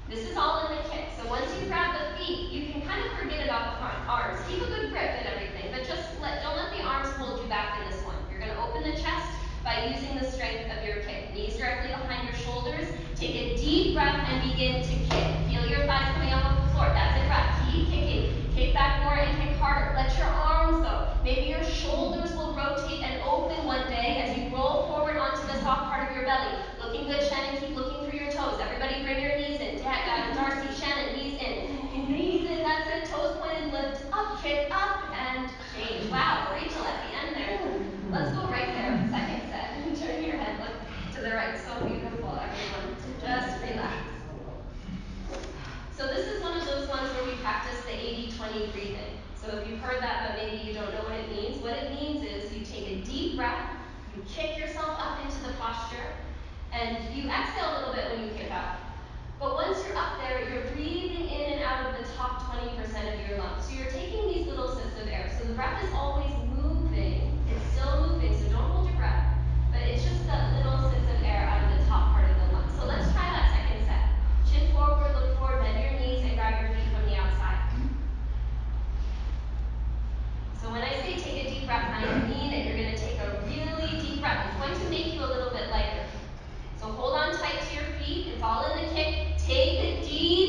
This is all in the kick. So once you grab the feet, you can kind of forget about the arms. Keep a good grip and everything, but don't let the arms hold you back in this one. You're going to open the chest by using the strength of your kick. Knees directly behind your shoulders. Take a deep breath and begin to kick. Feel your thighs coming up off the floor. That's it, grab. Keep kicking. Kick back more and kick harder. Let your arms go. Maybe your shoulders will rotate and open one day as you roll forward onto the soft part of your belly. Looking good, Shannon. Keep looking through your toes. Everybody bring your knees in. Darcy, Shannon, knees in. Knees in, that's it. Toes pointed, lift up, kick up, and change. Wow, Rachel at the end there. Let's go right there. Second set. Turn your head, look to the right. So beautiful, everyone. Just relax. So this is one of those ones where we practice the 80-20 breathing. So if you've heard that but maybe you don't know what it means is you take a deep breath, you kick yourself up into the posture, and you exhale a little bit when you kick up. But once you're up there, you're breathing in and out of the top 20% of your lungs. So you're taking these little sips of air. So the breath is always moving. It's still moving, so don't hold your breath. But it's just the little sips of air out of the top part of the lungs. So let's try that second set. Chin forward, look forward, bend your knees, and grab your feet from the outside. So when I say take a deep breath, I mean it. You're going to take a really deep breath. It's going to make you a little bit lighter. So hold on tight to your feet. It's all in the kick. Take a deep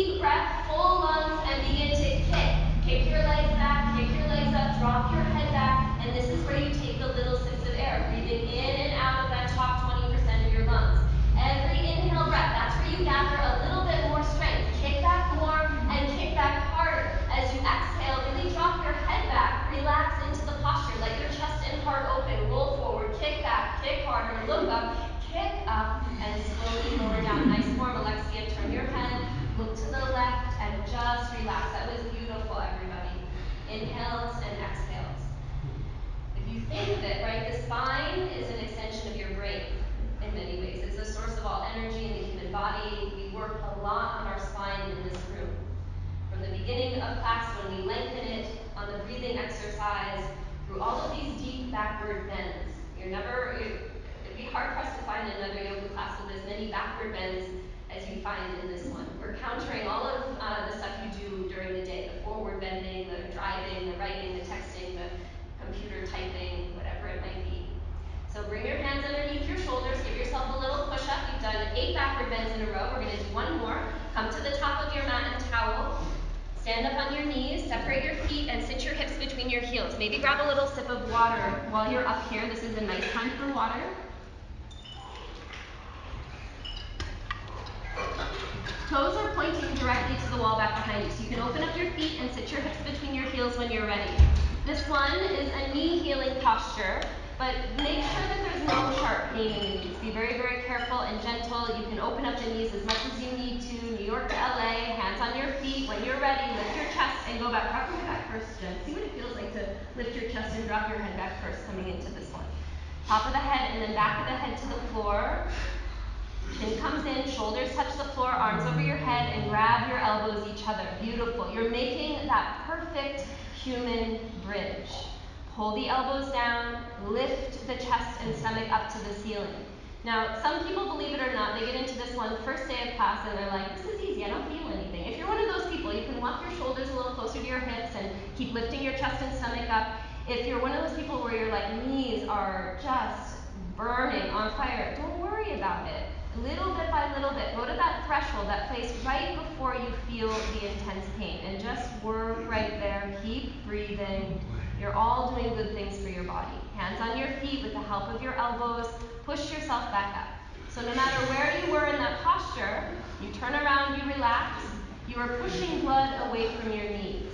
maybe grab a little sip of water while you're up here. This is a nice time for water. Toes are pointing directly to the wall back behind you, so you can open up your feet and sit your hips between your heels when you're ready. This one is a knee healing posture, but make sure that there's no sharp pain in the knees. Be very, very careful and gentle. You can open up the knees as much as you need to. New York to LA, hands on your feet. When you're ready, lift your chest and go back. Drop your head back first, Jen. See what it feels like to lift your chest and drop your head back first coming into this one. Top of the head and then back of the head to the floor. Chin comes in, shoulders touch the floor, arms over your head, and grab your elbows each other. Beautiful. You're making that perfect human bridge. Pull the elbows down, lift the chest and stomach up to the ceiling. Now, some people, believe it or not, they get into this one first day of class and they're like, this is easy, I don't feel anything. If you're one of those people, you can walk your shoulders a little closer to your hips and keep lifting your chest and stomach up. If you're one of those people where your knees are just burning on fire, don't worry about it. Little bit by little bit, go to that threshold, that place right before you feel the intense pain, and just work right there. Keep breathing. You're all doing good things for your body. Hands on your feet with the help of your elbows. Push yourself back up. So no matter where you were in that posture, you turn around, you relax. You are pushing blood away from your knees.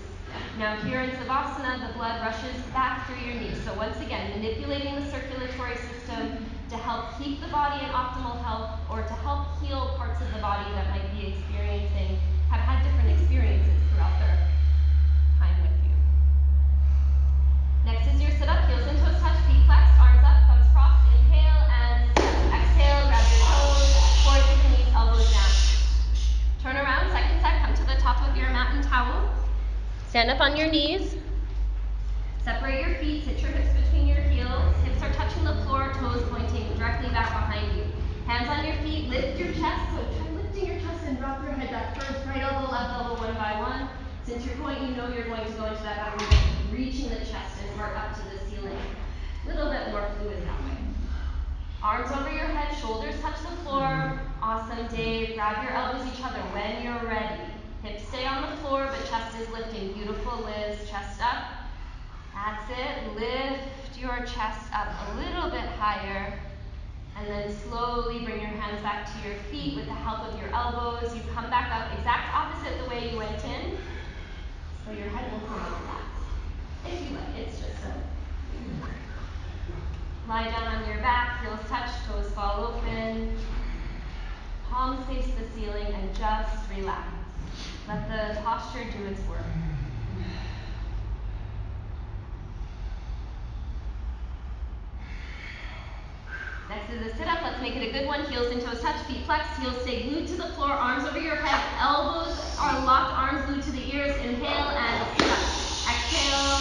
Now here in Savasana, the blood rushes back through your knees. So once again, manipulating the circulatory system to help keep the body in optimal health or to help heal parts of the body that might be have had different experiences throughout their time with you. Next is your sit-up, heels and toes touch, feet flexed, arms up, thumbs crossed, inhale and exhale, grab your toes, forward to the knees, elbows down. Turn around, second set, come to the top of your mat and towel. Stand up on your knees. Separate your feet, sit your hips between your heels. Hips are touching the floor, toes pointing directly back behind you. Hands on your feet, lift your chest. So try lifting your chest and drop your head back first. Right elbow, left elbow, one by one. Since you're going, you know you're going to go into that back movement, reaching the chest and heart up to the ceiling. A little bit more fluid that way. Arms over your head, shoulders touch the floor. Awesome, Dave. Grab your elbows each other when you're ready. Hips stay on the floor, but chest is lifting. Beautiful, Liz. Chest up. That's it. Lift your chest up a little bit higher. And then slowly bring your hands back to your feet with the help of your elbows. You come back up exact opposite the way you went in. So your head will come up last. If you like, it's just so. Lie down on your back, heels touch, toes fall open. Palms face the ceiling and just relax. Let the posture do its work. Next is a sit-up. Let's make it a good one. Heels and toes touch, feet flexed, heels stay glued to the floor, arms over your head, elbows are locked, arms glued to the ears. Inhale and sit-up. Exhale,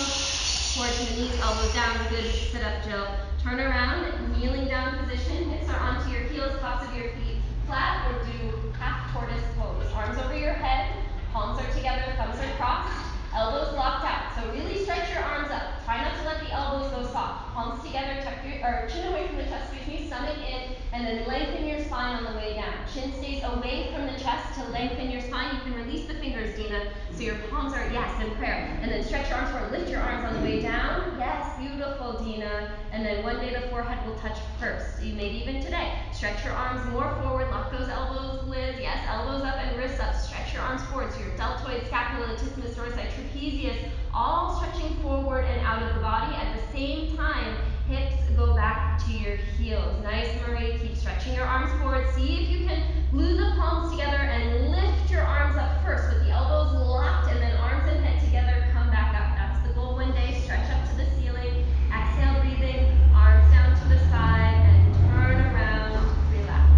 forward to the knees, elbows down. Good sit-up, Jill. Turn around, kneeling down position. Hips are onto your heels, tops of your feet flat, or do half tortoise pose. Arms over your head, palms are together, thumbs are crossed, elbows locked out. So really stretch your arms up. Try not to let the elbows go soft. Palms together, tuck your chin away from the chest, stomach in, and then lengthen your spine on the way down. Chin stays away from the chest to lengthen your spine. You can release the fingers, Dina, so your palms are, yes, in prayer. And then stretch your arms forward, lift your arms on the way down. Yes, beautiful, Dina. And then one day the forehead will touch first. Maybe even today. Stretch your arms more forward, lock those elbows, Liz. Yes, elbows up and wrists up. Stretch your arms forward, so your deltoid, scapula, latissimus dorsi, trapezius, all stretching forward and out of the body. At the same time, hips go back to your heels. Nice, Marie. Keep stretching your arms forward. See if you can glue the palms together and lift your arms up first with the elbows locked, and then arms and head together. Come back up. That's the goal one day. Stretch up to the ceiling. Exhale, breathing. Arms down to the side and turn around. Relax.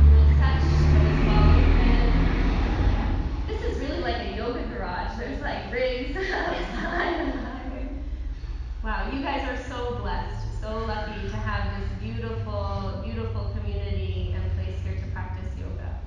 Heels touch. Toes fall open. This is really like a yoga garage. There's rigs outside on the highway. Wow, you guys are so blessed, so lucky to have this beautiful, beautiful community and place here to practice yoga.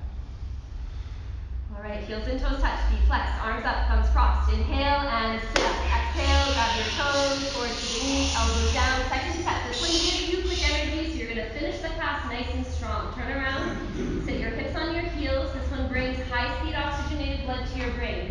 All right, heels and toes touch, feet flexed, arms up, thumbs crossed. Inhale and sit up. Exhale, grab your toes, forward to the knees, elbows down. Second set. This one gives you quick energy, so you're going to finish the class nice and strong. Turn around, sit your hips on your heels. This one brings high-speed oxygenated blood to your brain.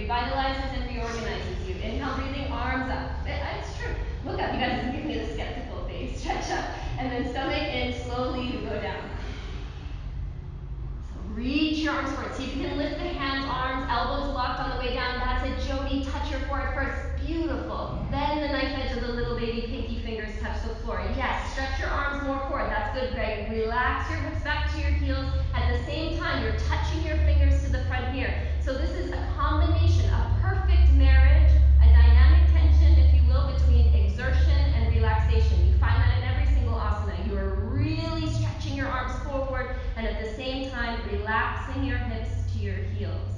your arms forward. See if you can lift the hands, arms, elbows locked on the way down. That's it, Jody. Touch your forehead first. Beautiful. Then the knife edge of the little baby pinky fingers touch the floor. Yes, stretch your arms more forward. That's good, Greg. Relax your hips back to your heels. At the same time, you're touching your fingers to the front here. So this is a combination, a perfect marriage, a dynamic tension, if you will, between exertion and relaxation. You find that in every single asana. You are really stretching your arms forward and at the same time relaxing your hips to your heels.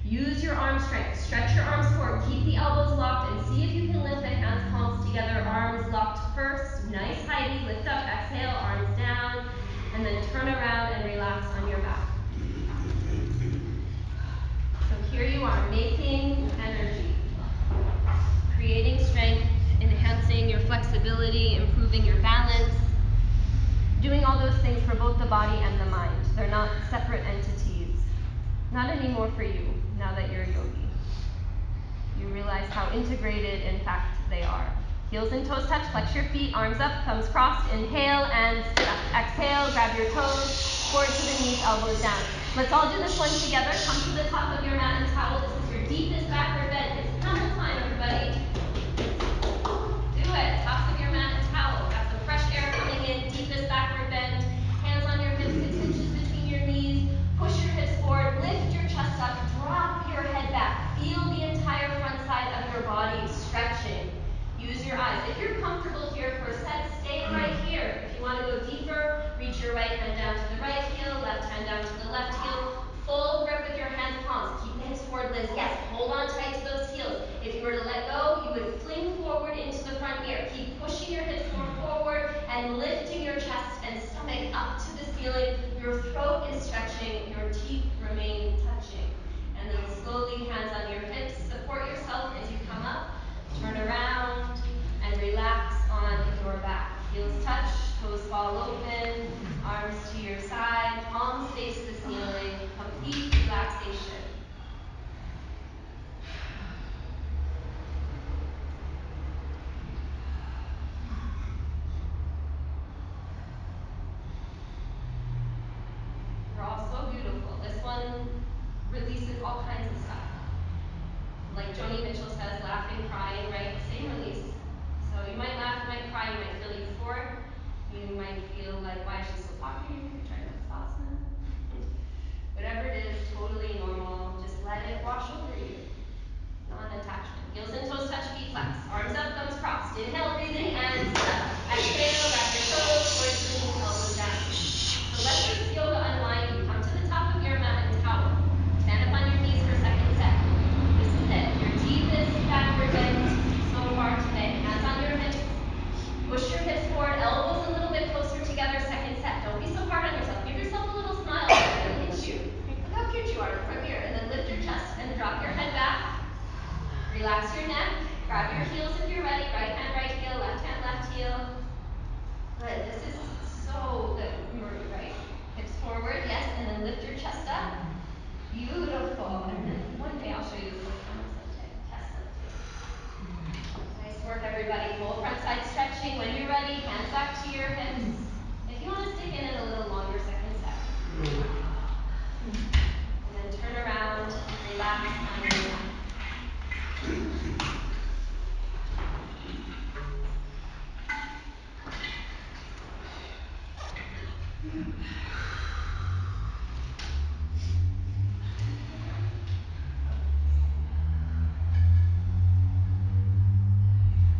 Use your arm strength. Stretch your arms forward. Keep the elbows locked and see if you can lift the hands, palms together, arms locked first. Nice Heidi. Lift up, exhale, arms down, and then turn around and relax on your back. So here you are, making energy, creating strength, enhancing your flexibility, improving your balance, doing all those things for both the body and the mind. They're not separate entities. Not anymore for you, now that you're a yogi. You realize how integrated, in fact, they are. Heels and toes touch, flex your feet, arms up, thumbs crossed, inhale and sit up. Exhale, grab your toes, forward to the knees, elbows down. Let's all do this one together. Come to the top of your mat and towel. This is your deepest backward bend. It's camel time, everybody. Do it. Tops of your mat and towel. Got some fresh air coming in. Deepest backward bend. Hands on your hips, hips hinges between your knees. Push your hips forward. Lift your chest up. Drop your head back. Feel the entire front side of your body stretching. Use your eyes. If you're comfortable here for a set, stay right here. If you want to go deeper, reach your right hand down to the right heel, left hand down to the left heel. Full grip with your hands, palms. Keep the hips forward, Liz. Yes, hold on tight to those heels. If you were to let go, you would fling forward into the front here. Keep pushing your hips more forward and lifting your chest and stomach up to the ceiling. Your throat is stretching. Your teeth remain touching. And then slowly, hands on your hips. Support yourself as you come up. Turn around and relax on your back. Heels touch, toes fall open, arms to your side, palms face the ceiling, complete relaxation. You're all so beautiful. This one releases all kinds of stuff. Like Joni Mitchell says, laughing, crying, right? Same release. So you might laugh, you might cry, you might feel euphoric. You might feel like, why is she still talking to me? Try to asana. Whatever it is, totally normal. Just let it wash over you. Non-attachment. Heels and toes touch, feet flex. Arms up, thumbs crossed. Inhale, breathing, and sit up. Exhale, grab your toes, forward to the knees, elbows down. So let this yoga unwind you. Come to the top of your mat and towel. Stand up on your knees for second set. This is it. Your deepest backward bend so far today. Hands on your hips. Push your hips forward, elbows a little bit closer together, second set. Don't be so hard on yourself. Give yourself a little smile if it really hits you. Look how cute you are in front mirror. And then lift your chest and drop your head back. Relax your neck. Grab your heels if you're ready. Right hand, right heel, left heel. Good. This is so good. Right. Hips forward, yes, and then lift your chest up. Beautiful. And then one day I'll show you this little camel someday. Test someday. Nice work, everybody. Full front side stretching. When you're ready, hands back to your hips. If you want to stick in it a little longer, second set. And then turn around, relax on your back.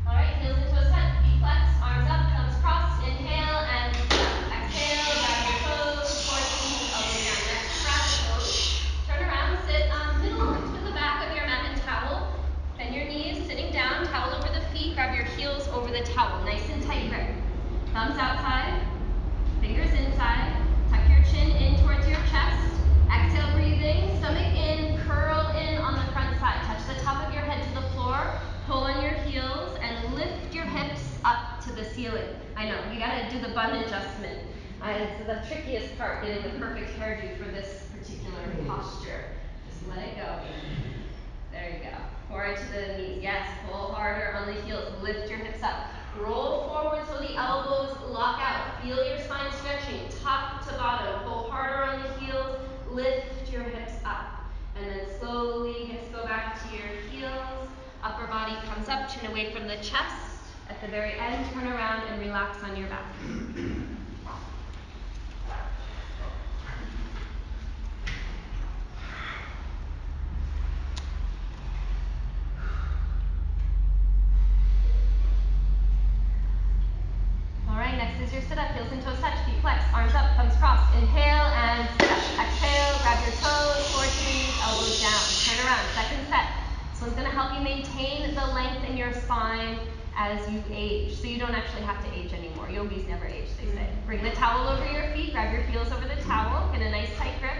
All right, heels and toes touch, feet flex, arms up, thumbs crossed. Inhale and sit up. Exhale, grab your toes, forward to the knees, elbows down. Next, grab the toes. Turn around, sit middle to the back of your mat and towel. Bend your knees, sitting down, towel over the feet, grab your heels over the towel. Nice and tight grip. Thumbs outside, fingers inside. Tuck your chin in towards your chest. Exhale, breathing, stomach in, curl in on the front side. Touch the top of your head to the floor. Pull on your heels and lift your hips up to the ceiling. I know, you gotta do the bun adjustment. It's the trickiest part, getting the perfect hairdo for this particular posture. Just let it go. There you go. Forward to the knees. Yes, pull harder on the heels. Lift your hips up. Roll forward so the elbows lock out. Feel your spine stretching top to bottom. Pull harder on the heels. Lift your the chest. At the very end, turn around and relax on your back. Alright, next is your sit-up, heels and toes touch, feet flex, arms up, thumbs crossed. Inhale and sit up. Exhale, grab your toes, forward to the knees, elbows down. Turn around, second set. This one's gonna help you maintain the length in your spine as you age. So you don't actually have to age anymore. Yogis never age, they say. Bring the towel over your feet, grab your heels over the towel, get a nice tight grip.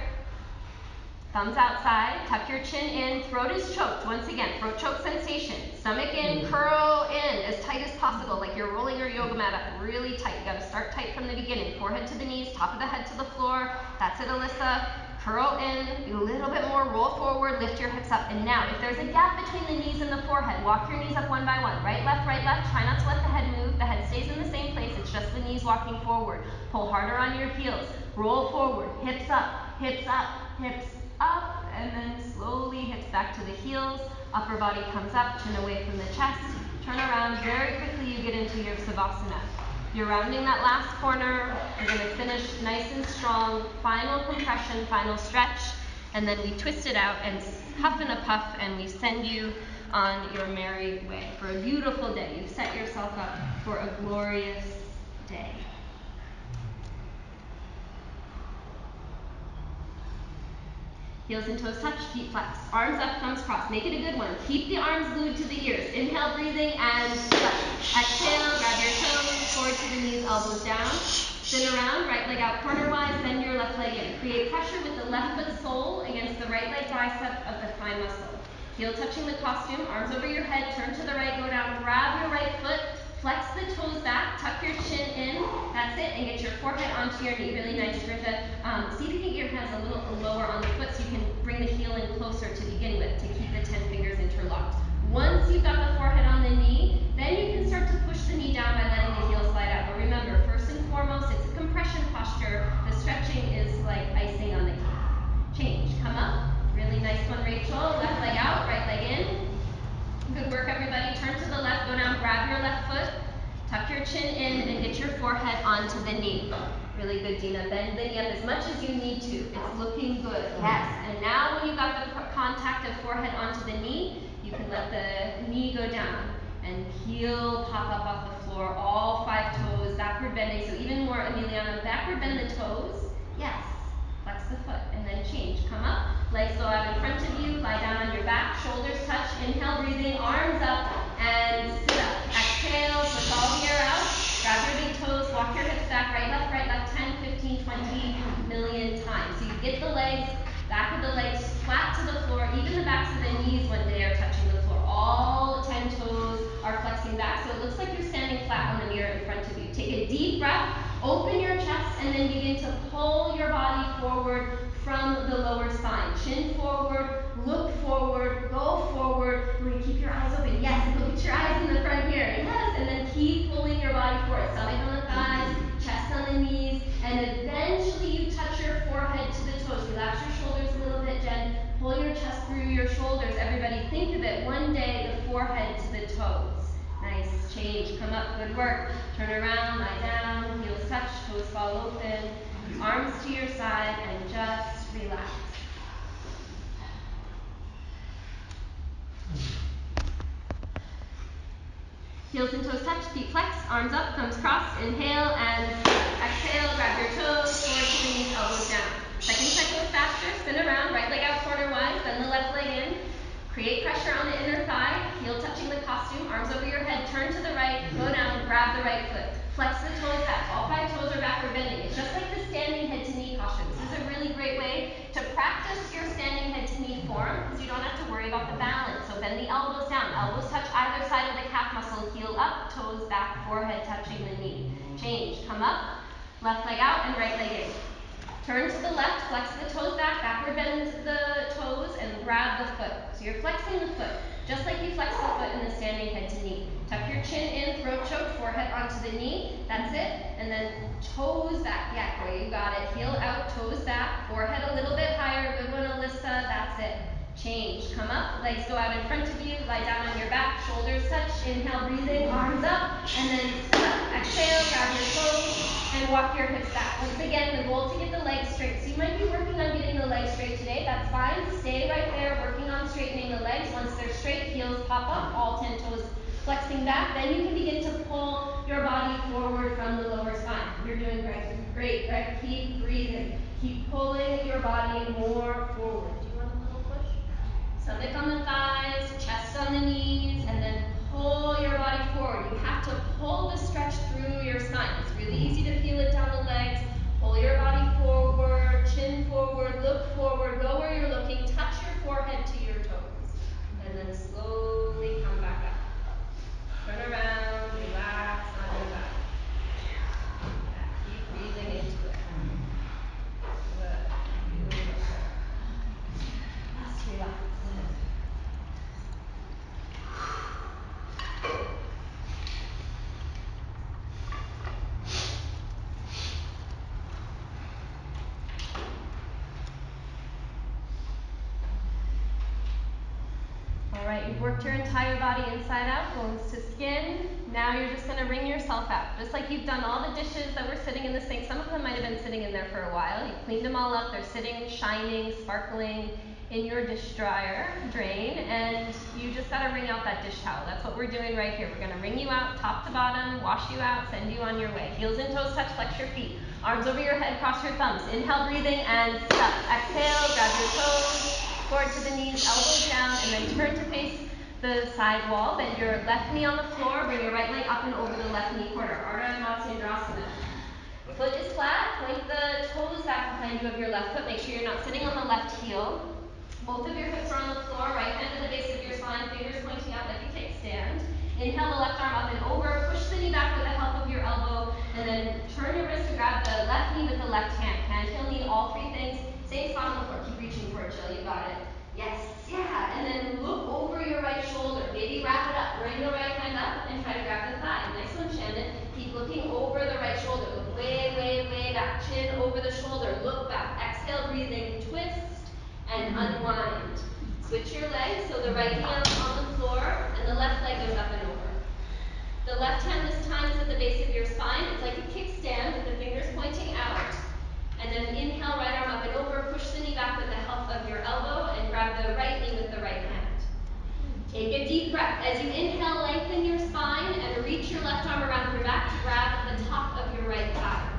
Thumbs outside, tuck your chin in, throat is choked. Once again, throat choke sensation. Stomach in, curl in as tight as possible, like you're rolling your yoga mat up really tight. You gotta start tight from the beginning. Forehead to the knees, top of the head to the floor. That's it, Alyssa. Curl in, a little bit more, roll forward, lift your hips up. And now, if there's a gap between the knees and the forehead, walk your knees up one by one. Right, left, try not to let the head move. The head stays in the same place, it's just the knees walking forward. Pull harder on your heels, roll forward, hips up, hips up, and then slowly hips back to the heels. Upper body comes up, chin away from the chest. Turn around, very quickly you get into your Savasana. You're rounding that last corner. You're gonna finish nice and strong. Final compression, final stretch, and then we twist it out and huff and a puff, and we send you on your merry way for a beautiful day. You've set yourself up for a glorious day. Heels and toes touch, feet flex. Arms up, thumbs crossed. Make it a good one. Keep the arms glued to the ears. Inhale, breathing, and flex. Exhale, grab your toes, forward to the knees, elbows down. Spin around, right leg out corner-wise, bend your left leg in. Create pressure with the left foot sole against the right leg bicep of the thigh muscle. Heel touching the costume, arms over your head, turn to the right, go down, grab your right foot, flex the toes back, tuck your chin in, that's it, and get your forehead onto your knee. Really nice, Rita. See if you can get your hands a little lower on the foot so you can bring the heel in closer to begin with to keep the 10 fingers interlocked. Once you've got the forehead on the knee, then you can start to push the knee down by letting the heel slide out. But remember, first and foremost, it's a compression posture. The stretching is like icing on the cake. Change, come up. Really nice one, Rachel. Left leg out, right leg in. Good work, everybody. Turn to the left, go down, grab your left foot, tuck your chin in, and get your forehead onto the knee. Really good, Dina. Bend the knee up as much as you need to. It's looking good. Yes. And now when you got the contact of forehead onto the knee, you can let the knee go down and heel pop up off the floor. All 5 toes, backward bending. So even more, Emiliana, backward bend the toes. Yes. Flex the foot and then change. Come up. Legs go out in front of you. Lie down on your back. Shoulders touch. Inhale, breathing. Arms up and sit up. Exhale. Push all the air out. Grab your big toes. Walk your hips back. Right, left. 10, 15, 20 million times. So you get the legs, back of the legs flat to the floor. Even the backs of the knees one day are touching the floor. All 10 toes are flexing back. So it looks like you're standing flat on the mirror in front of you. Take a deep breath. Open your chest and then begin to pull your body forward from the lower spine. Chin forward, look forward, go forward. We're going to keep your eyes open. Yes, look at your eyes in the front here. Yes, and then keep pulling your body forward. Stomach on the thighs, chest on the knees, and eventually you touch your forehead to the toes. Relax your shoulders a little bit, Jen. Pull your chest through your shoulders. Everybody, think of it. One day, the forehead to the toes. Nice. Change. Come up. Good work. Turn around. Lie down. Heels touch. Toes fall open. Arms to your side and just relax. Heels and toes touch. Feet flex. Arms up. Thumbs crossed. Inhale and exhale. Grab your toes. Forward to the knees. Elbows down. Second set goes faster. Spin around. Right leg out corner wise. Bend the left leg in. Create pressure on the inner thigh, heel touching the costume, arms over your head, turn to the right, go down, grab the right foot. Flex the toes back. All 5 toes are backward bending. It's just like the standing head to knee posture. This is a really great way to practice your standing head to knee form because you don't have to worry about the balance. So bend the elbows down. Elbows touch either side of the calf muscle. Heel up, toes back, forehead touching the knee. Change. Come up, left leg out and right leg in. Turn to the left, flex the toes back, backward bend the toes, and grab the foot. So you're flexing the foot, just like you flex the foot in the standing head to knee. Tuck your chin in, throat choke, forehead onto the knee. That's it. And then toes back. Yeah, boy, you got it. Heel out, toes back, forehead a little bit higher. Good one, Alyssa. That's it. Change. Come up, legs go out in front of you. Lie down on your back, shoulders touch. Inhale, breathing, arms up, and then sit up. Exhale, grab your toes, and walk your hips back. Once again, the goal to get the legs straight. So you might be working on getting the legs straight today. That's fine. Stay right there, working on straightening the legs. Once they're straight, heels pop up, all 10 toes flexing back. Then you can begin to pull your body forward from the lower spine. You're doing great. Great, Greg. Keep breathing. Keep pulling your body more forward. Do you want a little push? Stomach on the thighs, chest on the knees, and then pull your body forward. You have to pull the stretch through your spine. It's really easy to feel it down the legs. Pull your body forward, chin forward, look forward, go where you're looking, touch your forehead to your toes, and then slowly come back up. Turn around, relax on your back. Yeah, keep breathing into it. Good. Beautiful. Just relax. All right, you've worked your entire body inside out, bones to skin. Now you're just going to wring yourself out. Just like you've done all the dishes that were sitting in the sink. Some of them might have been sitting in there for a while. You cleaned them all up. They're sitting, shining, sparkling in your dish dryer drain. And you just got to wring out that dish towel. That's what we're doing right here. We're going to wring you out top to bottom, wash you out, send you on your way. Heels and toes touch, flex your feet. Arms over your head, cross your thumbs. Inhale, breathing, and sit up. Exhale, grab your toes. Forward to the knees, elbows down, and then turn to face the side wall. Bend your left knee on the floor, bring your right leg up and over the left knee corner. Ardha Matsyendrasana. Foot is flat, point the toes back behind you of your left foot. Make sure you're not sitting on the left heel. Both of your hips are on the floor, right hand to the base of your spine, fingers pointing out like a kickstand. Inhale the left arm up and over, push the knee back with the help of your elbow, and then turn your wrist to grab the left knee with the left hand. Hand, heel, knee, all three things. Same spot on the floor. Keep reaching for it, Jill. You got it. Yes, yeah. And then look over your right shoulder. Maybe wrap it up. Bring the right hand up and try to grab the thigh. Nice one, Shannon. Keep looking over the right shoulder. Look way, way, way back. Chin over the shoulder. Look back. Exhale, breathing. Twist and unwind. Switch your legs so the right hand on the floor and the left leg goes up and over. The left hand this time is at the base of your spine. It's like a kickstand with the fingers pointing out. And then inhale, right arm up and over. Push the knee back with the help of your elbow and grab the right knee with the right hand. Take a deep breath. As you inhale, lengthen your spine and reach your left arm around your back to grab the top of your right thigh.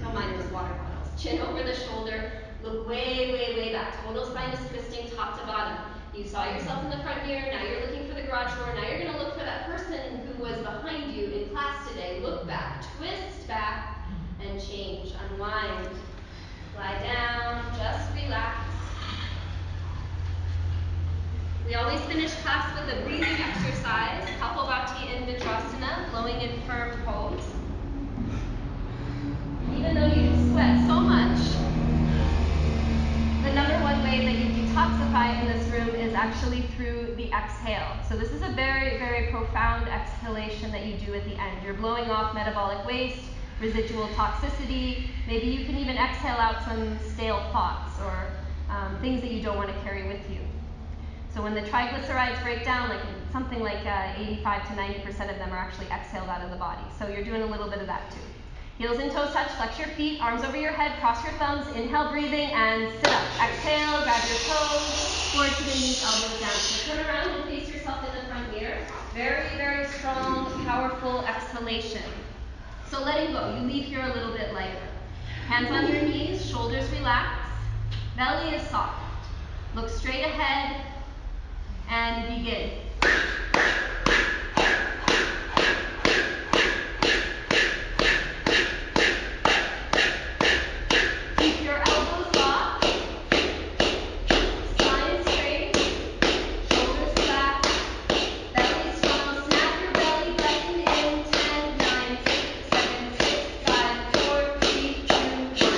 Don't mind those water bottles. Chin over the shoulder. Look way, way, way back. Total spine is twisting top to bottom. You saw yourself in the front mirror. Now you're looking for the garage door. Now you're going to look for that person who was behind you in class today. Look back. Twist back and change. Unwind. Lie down. Just relax. We always finish class with a breathing exercise. Kapalbhati in Vitrasana, blowing in firm pose. Even though you sweat so much, the number one way that you detoxify in this room is actually through the exhale. So this is a very, very profound exhalation that you do at the end. You're blowing off metabolic waste, residual toxicity. Maybe you can even exhale out some stale thoughts or things that you don't want to carry with you. So when the triglycerides break down, something like 85 to 90% of them are actually exhaled out of the body. So you're doing a little bit of that too. Heels and toes touch, flex your feet, arms over your head, cross your thumbs, inhale, breathing, and sit up. Exhale, grab your toes, forward to the knees, elbows down. So turn around and face yourself in the front mirror. Very, very strong, powerful exhalation. So letting go, you leave here a little bit lighter. Hands on your knees, shoulders relax, belly is soft. Look straight ahead and begin. Keep your elbows locked, spine straight, shoulders relaxed, belly strong. Snap your belly button in 10, 9, 6, 7, 6, 5, 4, 3, 2, 1.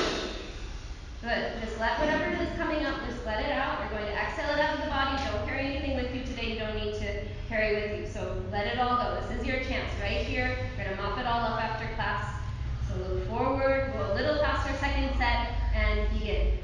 Good. Just let whatever is coming up, just let it out. You're going to exhale it out of the body. Don't carry anything with you today you don't need to carry with you. So let it all go. This is your chance right here. We're going to mop it all up after class. So look forward, go a little faster, second set, and begin.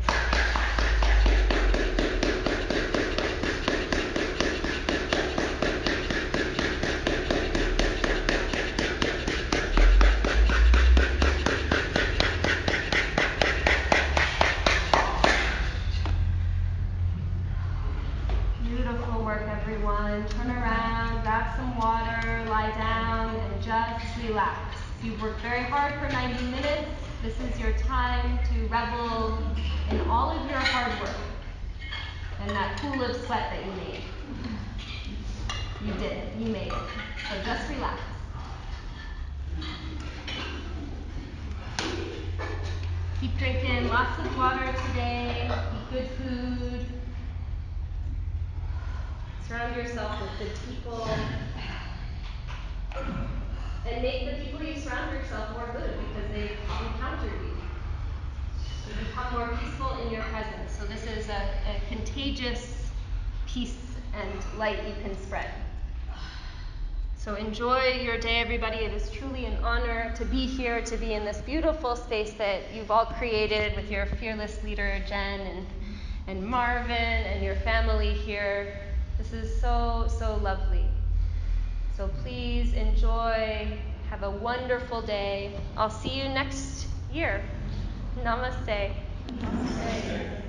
and that pool of sweat that you made. You did it. You made it. So just relax. Keep drinking lots of water today. Eat good food. Surround yourself with good people. And make the people you surround yourself more good because they've encountered you. You become more peaceful in your presence. So this is a contagious peace and light you can spread. So enjoy your day, everybody. It is truly an honor to be here, to be in this beautiful space that you've all created with your fearless leader, Jen, and Marvin, and your family here. This is so, so lovely. So please enjoy. Have a wonderful day. I'll see you next year. Namaste. Namaste.